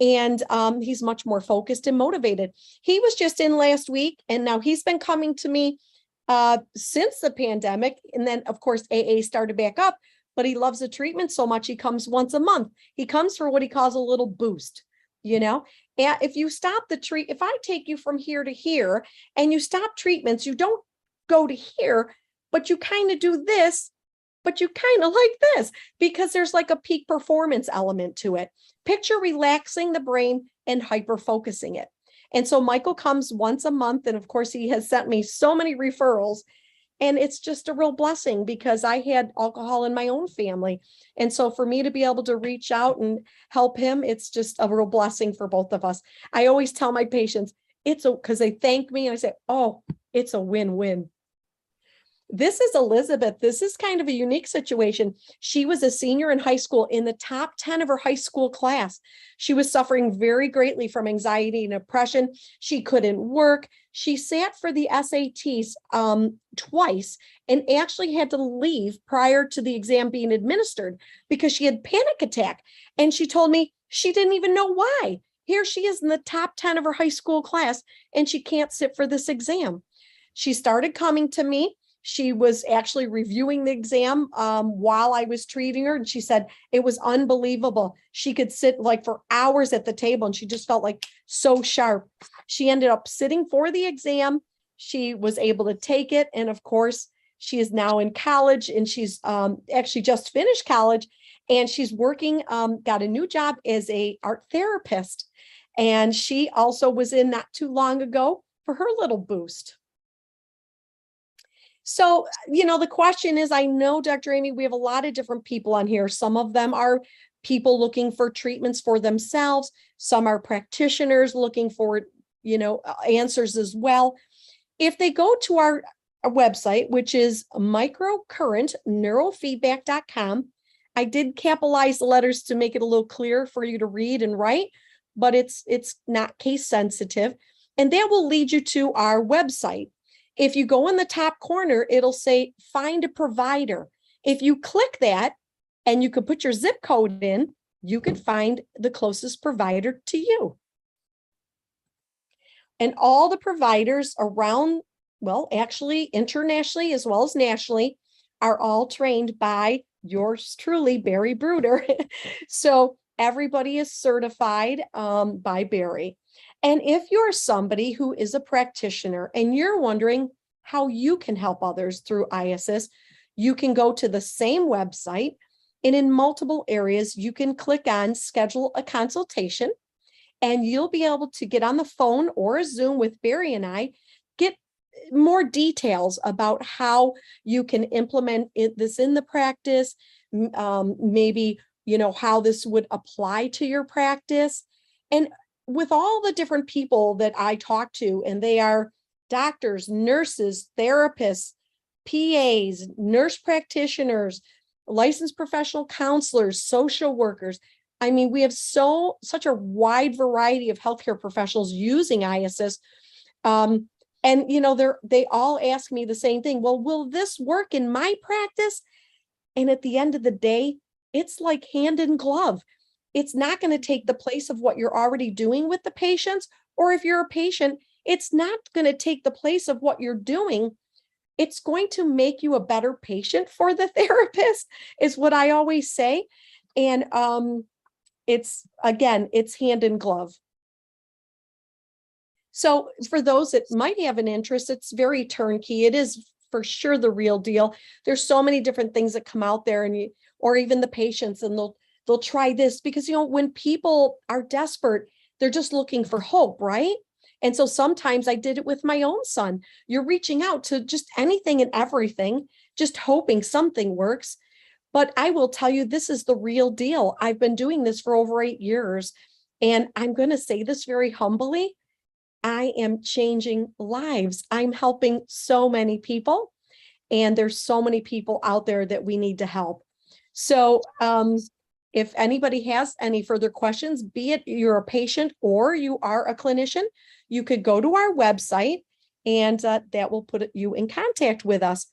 And he's much more focused and motivated. He was just in last week, and now he's been coming to me since the pandemic. And then, of course, AA started back up, but he loves the treatment so much, he comes once a month. He comes for what he calls a little boost, And if you stop if I take you from here to here and you stop treatments, you don't go to here, but you kind of do this, but you kind of like this, because there's like a peak performance element to it. Picture relaxing the brain and hyper focusing it. And so Michael comes once a month. And of course, he has sent me so many referrals. And it's just a real blessing because I had alcohol in my own family. And so for me to be able to reach out and help him, it's just a real blessing for both of us. I always tell my patients, because they thank me and I say, oh, it's a win-win. This is Elizabeth. This is kind of a unique situation. She was a senior in high school, in the top 10 of her high school class. She was suffering very greatly from anxiety and depression. She couldn't work. She sat for the SATs twice and actually had to leave prior to the exam being administered because she had panic attack. And she told me she didn't even know why. Here she is in the top 10 of her high school class, and she can't sit for this exam. she started coming to me. She was actually reviewing the exam while I was treating her. And she said it was unbelievable. She could sit like for hours at the table and she just felt like so sharp. She ended up sitting for the exam. She was able to take it. And of course, she is now in college and she's actually just finished college and she's working, got a new job as a art therapist. And she also was in not too long ago for her little boost. So, the question is, I know, Dr. Aimie, we have a lot of different people on here. Some of them are people looking for treatments for themselves. Some are practitioners looking for, answers as well. If they go to our website, which is Microcurrent, neurofeedback.com, I did capitalize the letters to make it a little clearer for you to read and write, but it's not case sensitive. And that will lead you to our website. If you go in the top corner, it'll say find a provider. If you click that and you can put your zip code in, you can find the closest provider to you. And all the providers around, well, actually internationally as well as nationally, are all trained by yours truly, Barry Bruder. So everybody is certified by Barry. And if you're somebody who is a practitioner and you're wondering how you can help others through ISS, you can go to the same website, and in multiple areas, you can click on schedule a consultation, and you'll be able to get on the phone or a Zoom with Barry and I, get more details about how you can implement this in the practice, maybe, how this would apply to your practice. And with all the different people that I talk to, and they are doctors, nurses, therapists, PAs, nurse practitioners, licensed professional counselors, social workers. I mean, we have such a wide variety of healthcare professionals using ISS. And, they all ask me the same thing. Well, will this work in my practice? And at the end of the day, it's like hand in glove. It's not going to take the place of what you're already doing with the patients. Or if you're a patient, it's not going to take the place of what you're doing. It's going to make you a better patient for the therapist, is what I always say. And it's hand in glove. So for those that might have an interest, it's very turnkey. It is for sure the real deal. There's so many different things that come out there, or even the patients, and they'll try this because, when people are desperate, they're just looking for hope, right? And so sometimes I did it with my own son. You're reaching out to just anything and everything, just hoping something works. But I will tell you, this is the real deal. I've been doing this for over 8 years. And I'm going to say this very humbly. I am changing lives. I'm helping so many people. And there's so many people out there that we need to help. So if anybody has any further questions, be it you're a patient or you are a clinician, you could go to our website and that will put you in contact with us.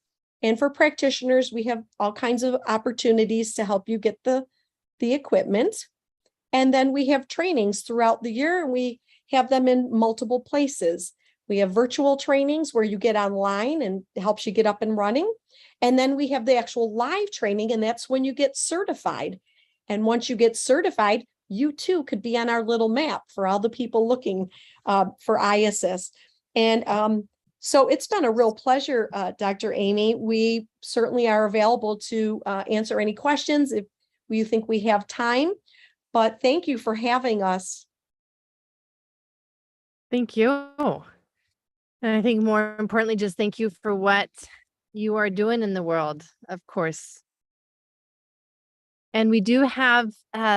And for practitioners, we have all kinds of opportunities to help you get the equipment. And then we have trainings throughout the year, and we have them in multiple places. We have virtual trainings where you get online and it helps you get up and running. And then we have the actual live training, and that's when you get certified. And once you get certified, you too could be on our little map for all the people looking for ISS. And so it's been a real pleasure, Dr. Aimie. We certainly are available to answer any questions if you think we have time. But thank you for having us. Thank you. And I think more importantly, just thank you for what you are doing in the world, of course. And we do have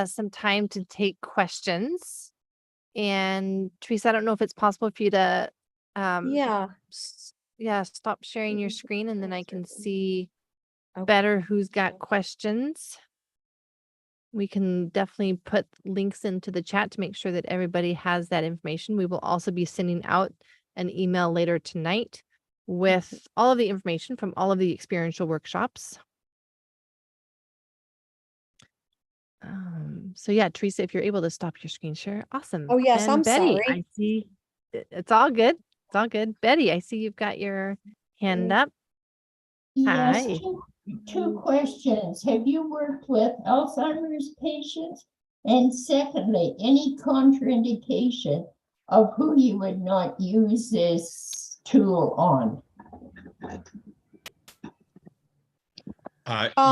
some time to take questions. And Teresa, I don't know if it's possible for you to stop sharing your screen, and then I can see better who's got questions. We can definitely put links into the chat to make sure that everybody has that information. We will also be sending out an email later tonight with all of the information from all of the experiential workshops. So yeah, Teresa, if you're able to stop your screen share, awesome. Oh yes, and I'm Betty, sorry. I see it's all good. It's all good. Betty, I see you've got your hand up. Yes, Hi. two questions. Have you worked with Alzheimer's patients? And secondly, any contraindication of who you would not use this tool on?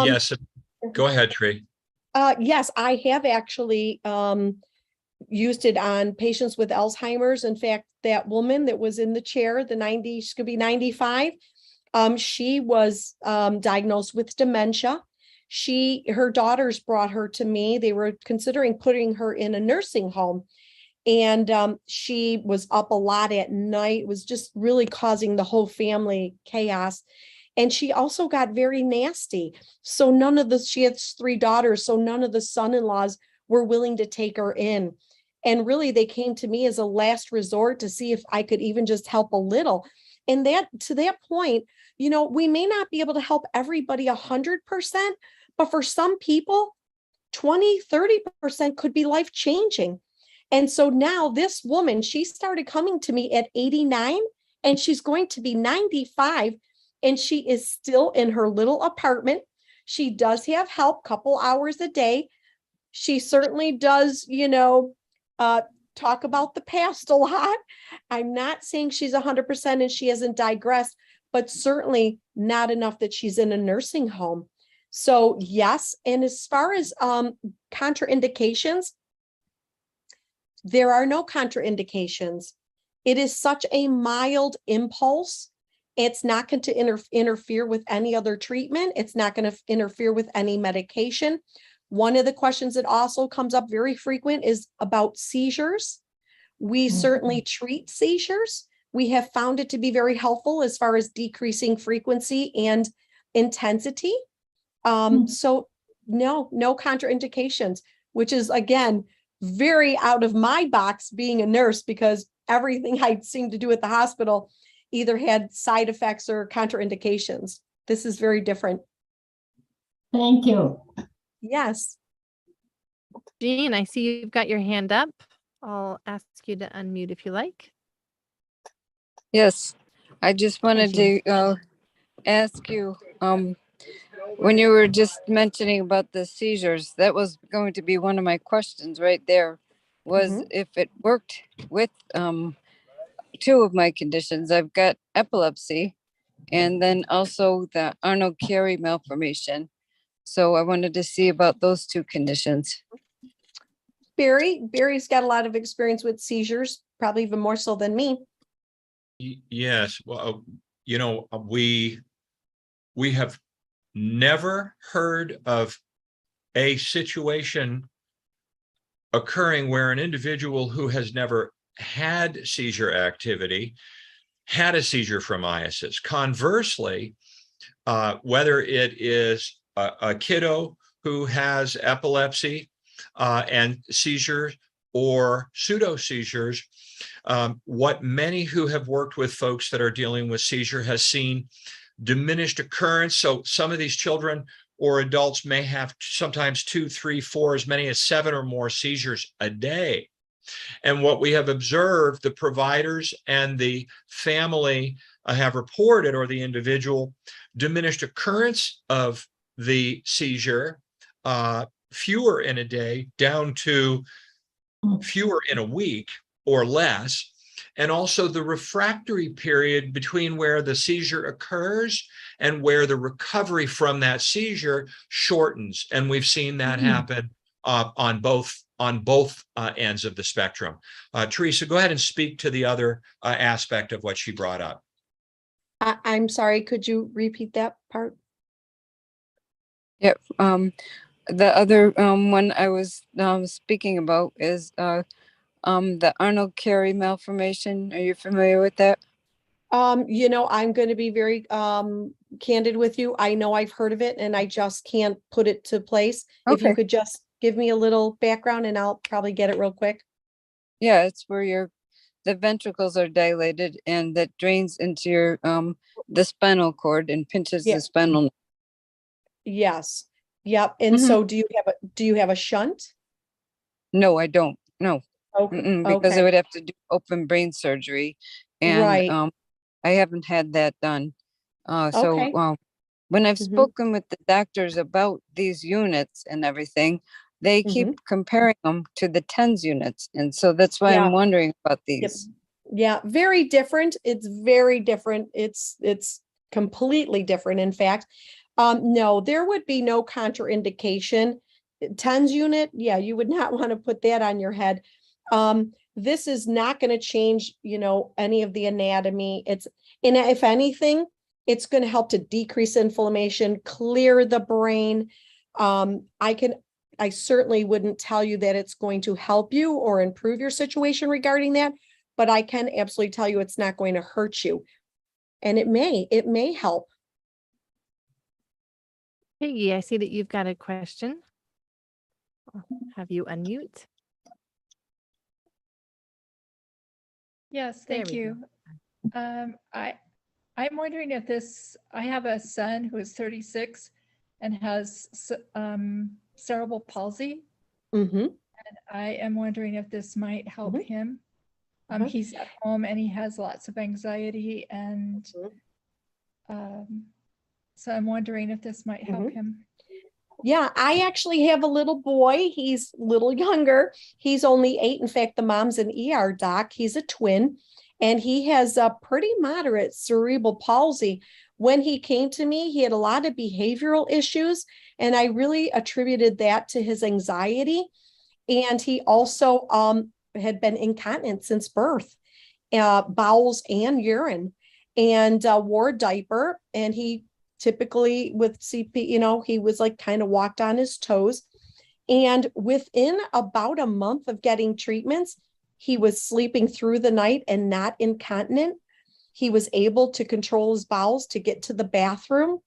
Yes. Go ahead, Tree. Yes, I have actually used it on patients with Alzheimer's. In fact, that woman that was in the chair, the 90, she could be 95. She was diagnosed with dementia. Her daughters brought her to me. They were considering putting her in a nursing home. And she was up a lot at night. It was just really causing the whole family chaos. And she also got very nasty. So she has 3 daughters. So none of the son-in-laws were willing to take her in. And really, they came to me as a last resort to see if I could even just help a little. And to that point, we may not be able to help everybody 100%, but for some people, 20, 30% could be life-changing. And so now this woman, she started coming to me at 89 and she's going to be 95. And she is still in her little apartment. She does have help, couple hours a day. She certainly does, talk about the past a lot. I'm not saying she's 100% and she hasn't digressed, but certainly not enough that she's in a nursing home. So yes, and as far as contraindications, there are no contraindications. It is such a mild impulse. It's not going to interfere with any other treatment. It's not going to interfere with any medication. One of the questions that also comes up very frequent is about seizures. We certainly treat seizures. We have found it to be very helpful as far as decreasing frequency and intensity. So no contraindications, which is, again, very out of my box being a nurse, because everything I seem to do at the hospital either had side effects or contraindications. This is very different. Thank you. Yes. Jean, I see you've got your hand up. I'll ask you to unmute if you like. Yes, I just wanted to ask you, when you were just mentioning about the seizures, that was going to be one of my questions right there, was if it worked with 2 of my conditions. I've got epilepsy and then also the Arnold-Chiari malformation. So I wanted to see about those 2 conditions. Barry's got a lot of experience with seizures, probably even more so than me. Yes. Well, we have never heard of a situation occurring where an individual who has never had seizure activity had a seizure from ISIS. Conversely, whether it is a kiddo who has epilepsy and seizures or pseudo seizures, what many who have worked with folks that are dealing with seizure has seen diminished occurrence. So some of these children or adults may have sometimes 2, 3, 4, as many as 7 or more seizures a day. And what we have observed, the providers and the family have reported, or the individual, diminished occurrence of the seizure, fewer in a day, down to fewer in a week or less. And also the refractory period between where the seizure occurs and where the recovery from that seizure shortens. And we've seen that happen on both ends of the spectrum. Teresa, go ahead and speak to the other aspect of what she brought up. I'm sorry, could you repeat that part? Yep. The other one I was speaking about is the Arnold-Chiari malformation. Are you familiar with that? I'm going to be very candid with you. I know I've heard of it and I just can't put it to place. If you could just give me a little background and I'll probably get it real quick. Yeah, it's where the ventricles are dilated and that drains into your the spinal cord and pinches the spinal. Yes. Yep. And so do you have a shunt? No, I don't. No. Okay. Because I would have to do open brain surgery. and Right. I haven't had that done. Okay. When I've Mhm. spoken with the doctors about these units and everything, they keep comparing them to the TENS units. And so that's why Yeah. I'm wondering about Yep. these. Yeah, very different. It's very different. It's completely different. In fact, no, there would be no contraindication. TENS unit, yeah, you would not want to put that on your head. This is not going to change, any of the anatomy. And if anything, it's going to help to decrease inflammation, clear the brain. I certainly wouldn't tell you that it's going to help you or improve your situation regarding that, but I can absolutely tell you it's not going to hurt you. And it may help. Peggy, I see that you've got a question. I'll have you unmute. Yes, There thank we you. I'm wondering if I have a son who is 36 and has cerebral palsy. Mm-hmm. And I am wondering if this might help him. He's at home and he has lots of anxiety, and so I'm wondering if this might help him. Yeah, I actually have a little boy. He's a little younger. He's only 8. In fact, the mom's an ER doc. He's a twin, and he has a pretty moderate cerebral palsy. When he came to me, he had a lot of behavioral issues, and I really attributed that to his anxiety. And he also had been incontinent since birth, bowels and urine, and wore a diaper. And he typically with CP, he was like kind of walked on his toes. And within about a month of getting treatments, he was sleeping through the night and not incontinent. He was able to control his bowels to get to the bathroom.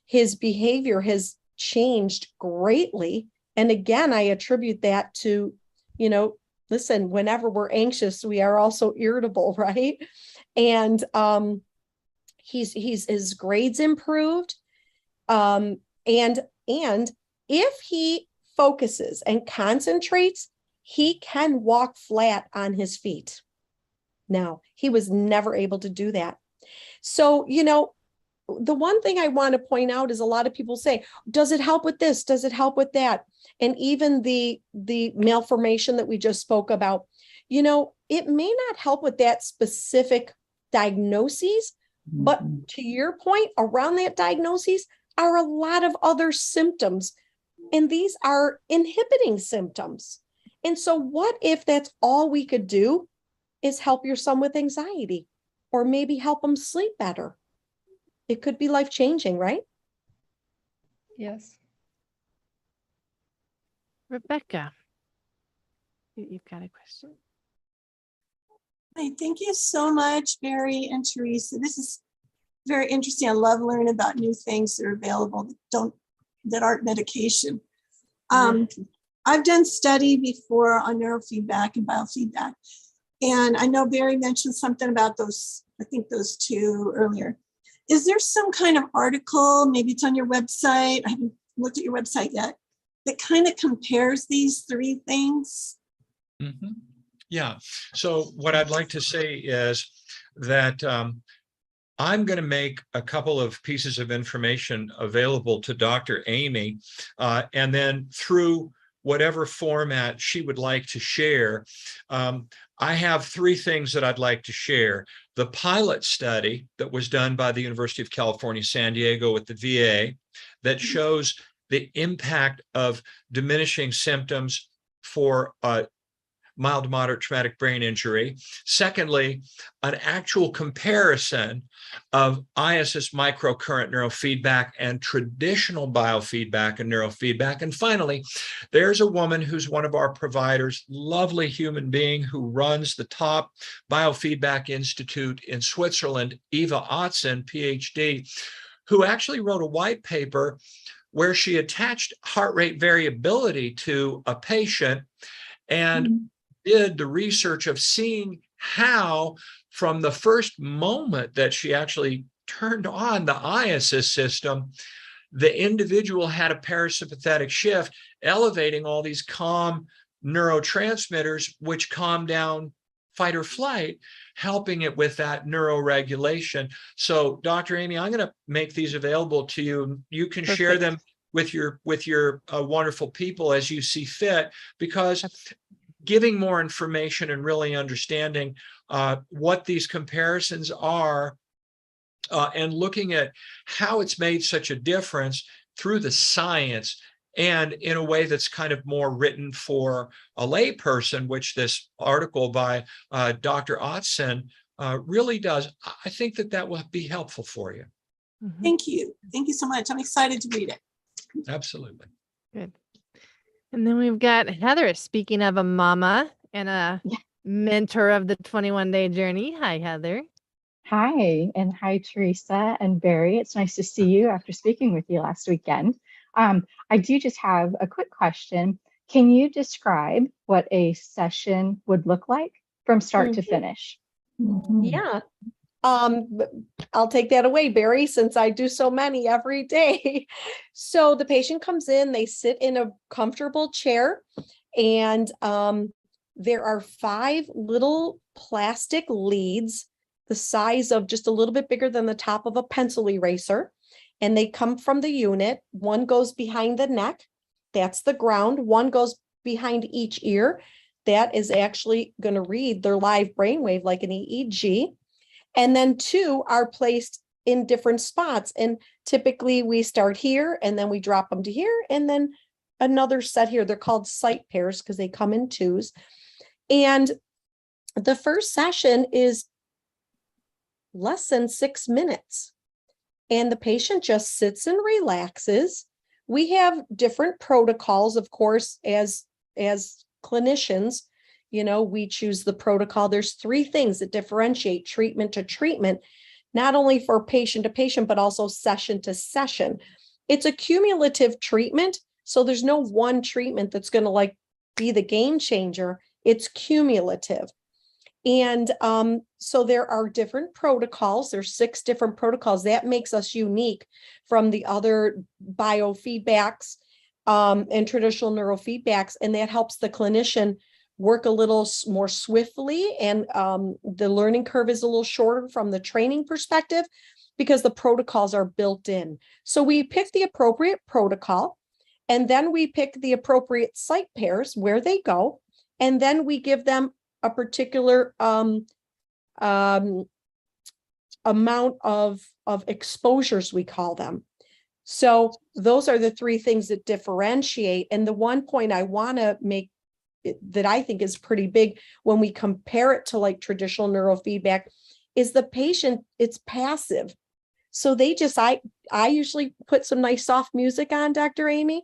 His behavior has changed greatly. And again, I attribute that to, listen, whenever we're anxious, we are also irritable, right? And his grades improved. And if he focuses and concentrates, he can walk flat on his feet. Now, he was never able to do that. So, the one thing I want to point out is a lot of people say, does it help with this? Does it help with that? And even the malformation that we just spoke about, it may not help with that specific diagnosis, but to your point, around that diagnosis are a lot of other symptoms. And these are inhibiting symptoms. And so what if that's all we could do is help your son with anxiety, or maybe help him sleep better? It could be life-changing, right? Yes. Rebecca, you've got a question. Hi, thank you so much, Barry and Teresa. This is very interesting. I love learning about new things that are available that aren't medication. I've done study before on neurofeedback and biofeedback. And I know Barry mentioned something about those, I think those two earlier. Is there some kind of article, maybe it's on your website, I haven't looked at your website yet, that kind of compares these three things? Mm-hmm. Yeah. So what I'd like to say is that I'm going to make a couple of pieces of information available to Dr. Aimie, and then through whatever format she would like to share, I have three things that I'd like to share. The pilot study that was done by the University of California, San Diego with the VA that shows the impact of diminishing symptoms for mild to moderate traumatic brain injury. Secondly, an actual comparison of ISS microcurrent neurofeedback and traditional biofeedback and neurofeedback. And finally, there's a woman who's one of our providers, lovely human being who runs the top biofeedback institute in Switzerland, Eva Otzen, PhD, who actually wrote a white paper where she attached heart rate variability to a patient and did the research of seeing how from the first moment that she actually turned on the ISS system, the individual had a parasympathetic shift, elevating all these calm neurotransmitters, which calm down fight or flight, helping it with that neuroregulation. So Dr. Aimie, I'm going to make these available to you. You can share them with your wonderful people as you see fit, because giving more information and really understanding what these comparisons are and looking at how it's made such a difference through the science and in a way that's kind of more written for a lay person, which this article by Dr. Otson really does. I think that will be helpful for you. Thank you. Thank you so much. I'm excited to read it. Absolutely. Good. And then we've got Heather, speaking of a mama and a mentor of the 21-day journey. Hi, Heather. Hi, and hi, Teresa and Barry. It's nice to see you after speaking with you last weekend. I do just have a quick question. Can you describe what a session would look like from start to finish? Yeah. I'll take that away, Barry, since I do so many every day. So the patient comes in, they sit in a comfortable chair, and there are 5 little plastic leads the size of just a little bit bigger than the top of a pencil eraser. And they come from the unit. One goes behind the neck. That's the ground. One goes behind each ear. That is actually going to read their live brainwave like an EEG. And then 2 are placed in different spots. And typically we start here and then we drop them to here and then another set here. They're called sight pairs because they come in 2s. And the first session is less than 6 minutes. And the patient just sits and relaxes. We have different protocols, of course, as clinicians. You know, we choose the protocol. There's 3 things that differentiate treatment to treatment, not only for patient to patient, but also session to session. It's a cumulative treatment. So there's no one treatment that's going to like be the game changer. It's cumulative. And so there are different protocols. There's 6 different protocols. That makes us unique from the other biofeedbacks and traditional neurofeedbacks. And that helps the clinician work a little more swiftly. And the learning curve is a little shorter from the training perspective because the protocols are built in. So we pick the appropriate protocol, and then we pick the appropriate site pairs where they go. And then we give them a particular amount of exposures, we call them. So those are the 3 things that differentiate. And the one point I want to make that I think is pretty big when we compare it to like traditional neurofeedback is the patient, it's passive. So they just, I usually put some nice soft music on, Dr. Aimie.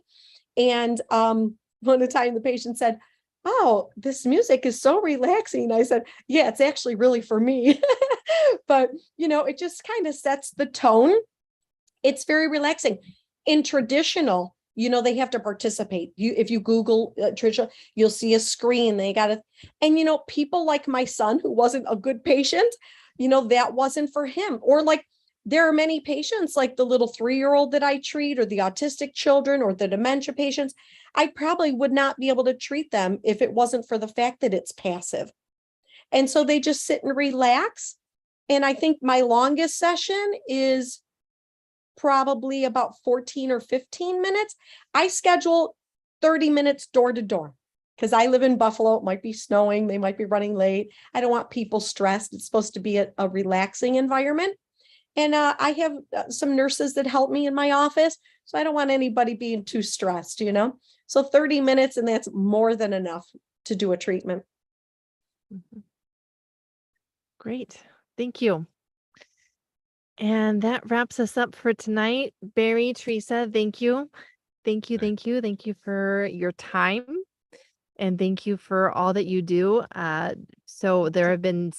And one time the patient said, "Oh, this music is so relaxing." I said, "Yeah, it's actually really for me." But, you know, it just kind of sets the tone. It's very relaxing. In traditional, you know, they have to participate. If you Google traditional, you'll see a screen. They got to, and, you know, people like my son, who wasn't a good patient, you know, that wasn't for him. Or like, there are many patients like the little 3-year-old that I treat, or the autistic children, or the dementia patients. I probably would not be able to treat them if it wasn't for the fact that it's passive. And so they just sit and relax. And I think my longest session is probably about 14 or 15 minutes. I schedule 30 minutes door to door because I live in Buffalo. It might be snowing. They might be running late. I don't want people stressed. It's supposed to be a relaxing environment. And I have some nurses that help me in my office. So I don't want anybody being too stressed, you know? So 30 minutes, and that's more than enough to do a treatment. Great. Thank you. And that wraps us up for tonight. Barry, Teresa, thank you. Thank you. Thank you. Thank you for your time. And thank you for all that you do. So there have been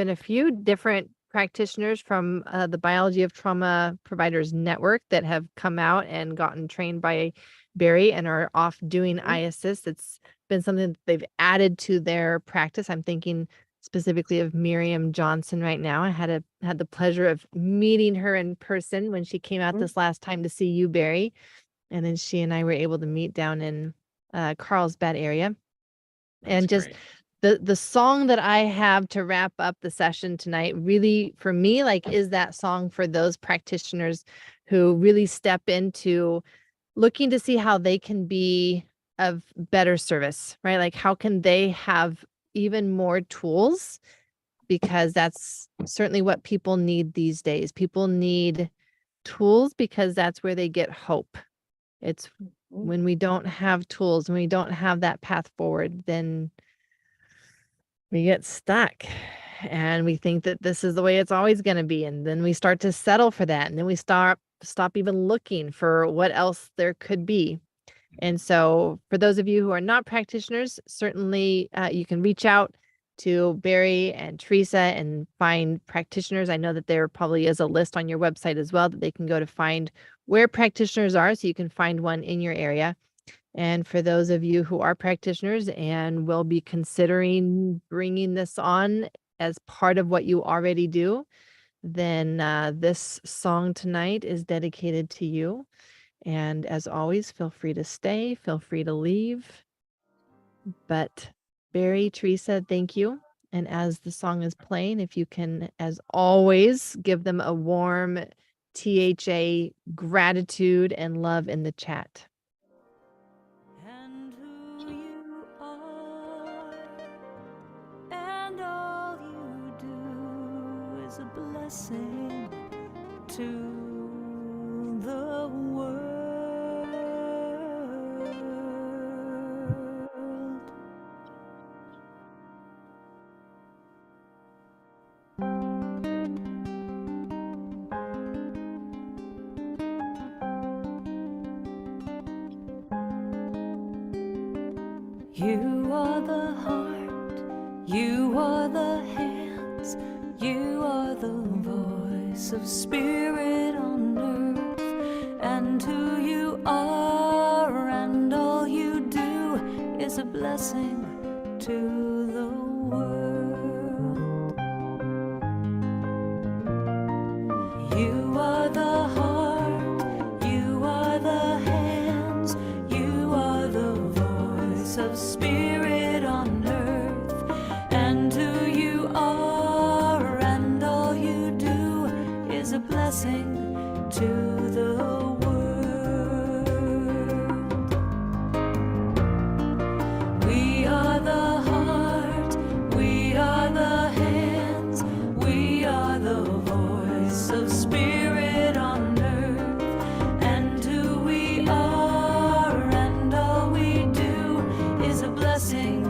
a few different practitioners from the Biology of Trauma Providers Network that have come out and gotten trained by Barry and are off doing iAssist. It's been something that they've added to their practice. I'm thinking specifically of Miriam Johnson right now. I had the pleasure of meeting her in person when she came out this last time to see you, Barry. And then she and I were able to meet down in Carlsbad area. And just the song that I have to wrap up the session tonight really for me like is that song for those practitioners who really step into looking to see how they can be of better service, right? Like how can they have even more tools, because that's certainly what people need these days. People need tools because that's where they get hope. It's when we don't have tools, when we don't have that path forward, then we get stuck and we think that this is the way it's always going to be. And then we start to settle for that. And then we stop even looking for what else there could be. And so for those of you who are not practitioners, certainly you can reach out to Barry and Teresa and find practitioners. I know that there probably is a list on your website as well that they can go to find where practitioners are, so you can find one in your area. And for those of you who are practitioners and will be considering bringing this on as part of what you already do, then this song tonight is dedicated to you. And as always, feel free to stay, feel free to leave. But Barry, Teresa, thank you. And as the song is playing, if you can, as always, give them a warm THA gratitude and love in the chat. And who you are, and all you do is a blessing to the world. You are the heart, you are the hands, you are the voice of spirit on earth. And who you are and all you do is a blessing to the world. You are the heart, you are the hands, you are the voice of spirit on earth. And who you are and all you do is a blessing to the world. We are the heart, we are the hands, we are the voice of spirit on earth. And who we are and all we do is a blessing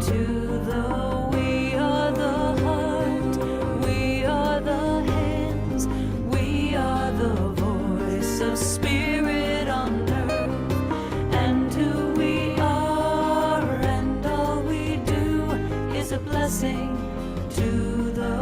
to the. We are the heart, we are the hands, we are the voice of spirit on earth. And who we are and all we do is a blessing to the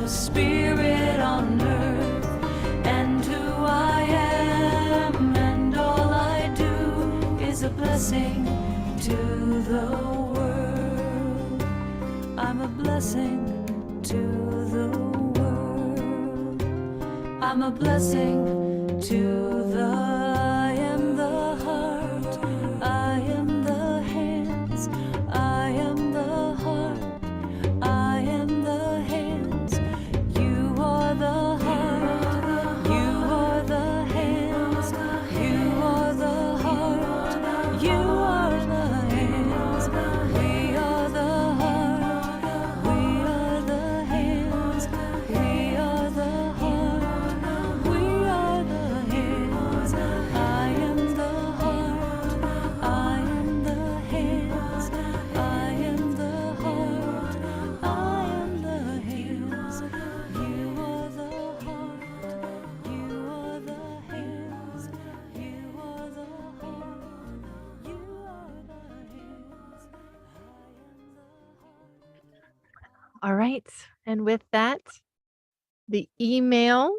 spirit on earth. And who I am and all I do is a blessing to the world. I'm a blessing to the world. I'm a blessing to the. I am the heart, I am the hands, I am the heart, I am the hands. You are the heart, All right. And with that, the email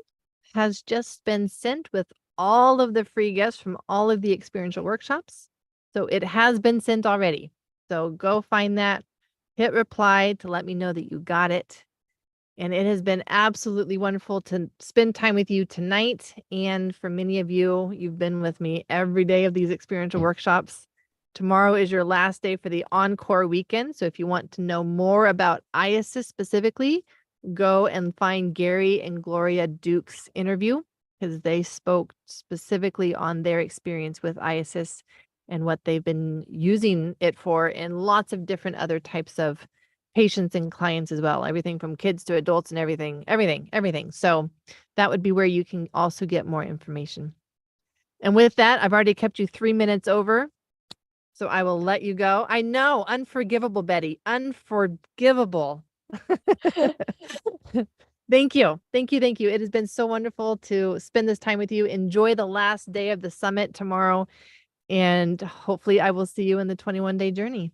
has just been sent with all of the free gifts from all of the experiential workshops. So it has been sent already. So go find that, hit reply to let me know that you got it. And it has been absolutely wonderful to spend time with you tonight. And for many of you, you've been with me every day of these experiential workshops. Tomorrow is your last day for the encore weekend. So if you want to know more about IASIS specifically, go and find Gary and Gloria Duke's interview, because they spoke specifically on their experience with IASIS and what they've been using it for in lots of different other types of patients and clients as well, everything from kids to adults and everything. So that would be where you can also get more information. And with that, I've already kept you 3 minutes over, so I will let you go. I know, unforgivable, Betty, unforgivable. Thank you. It has been so wonderful to spend this time with you. Enjoy the last day of the summit tomorrow, and hopefully I will see you in the 21-day journey.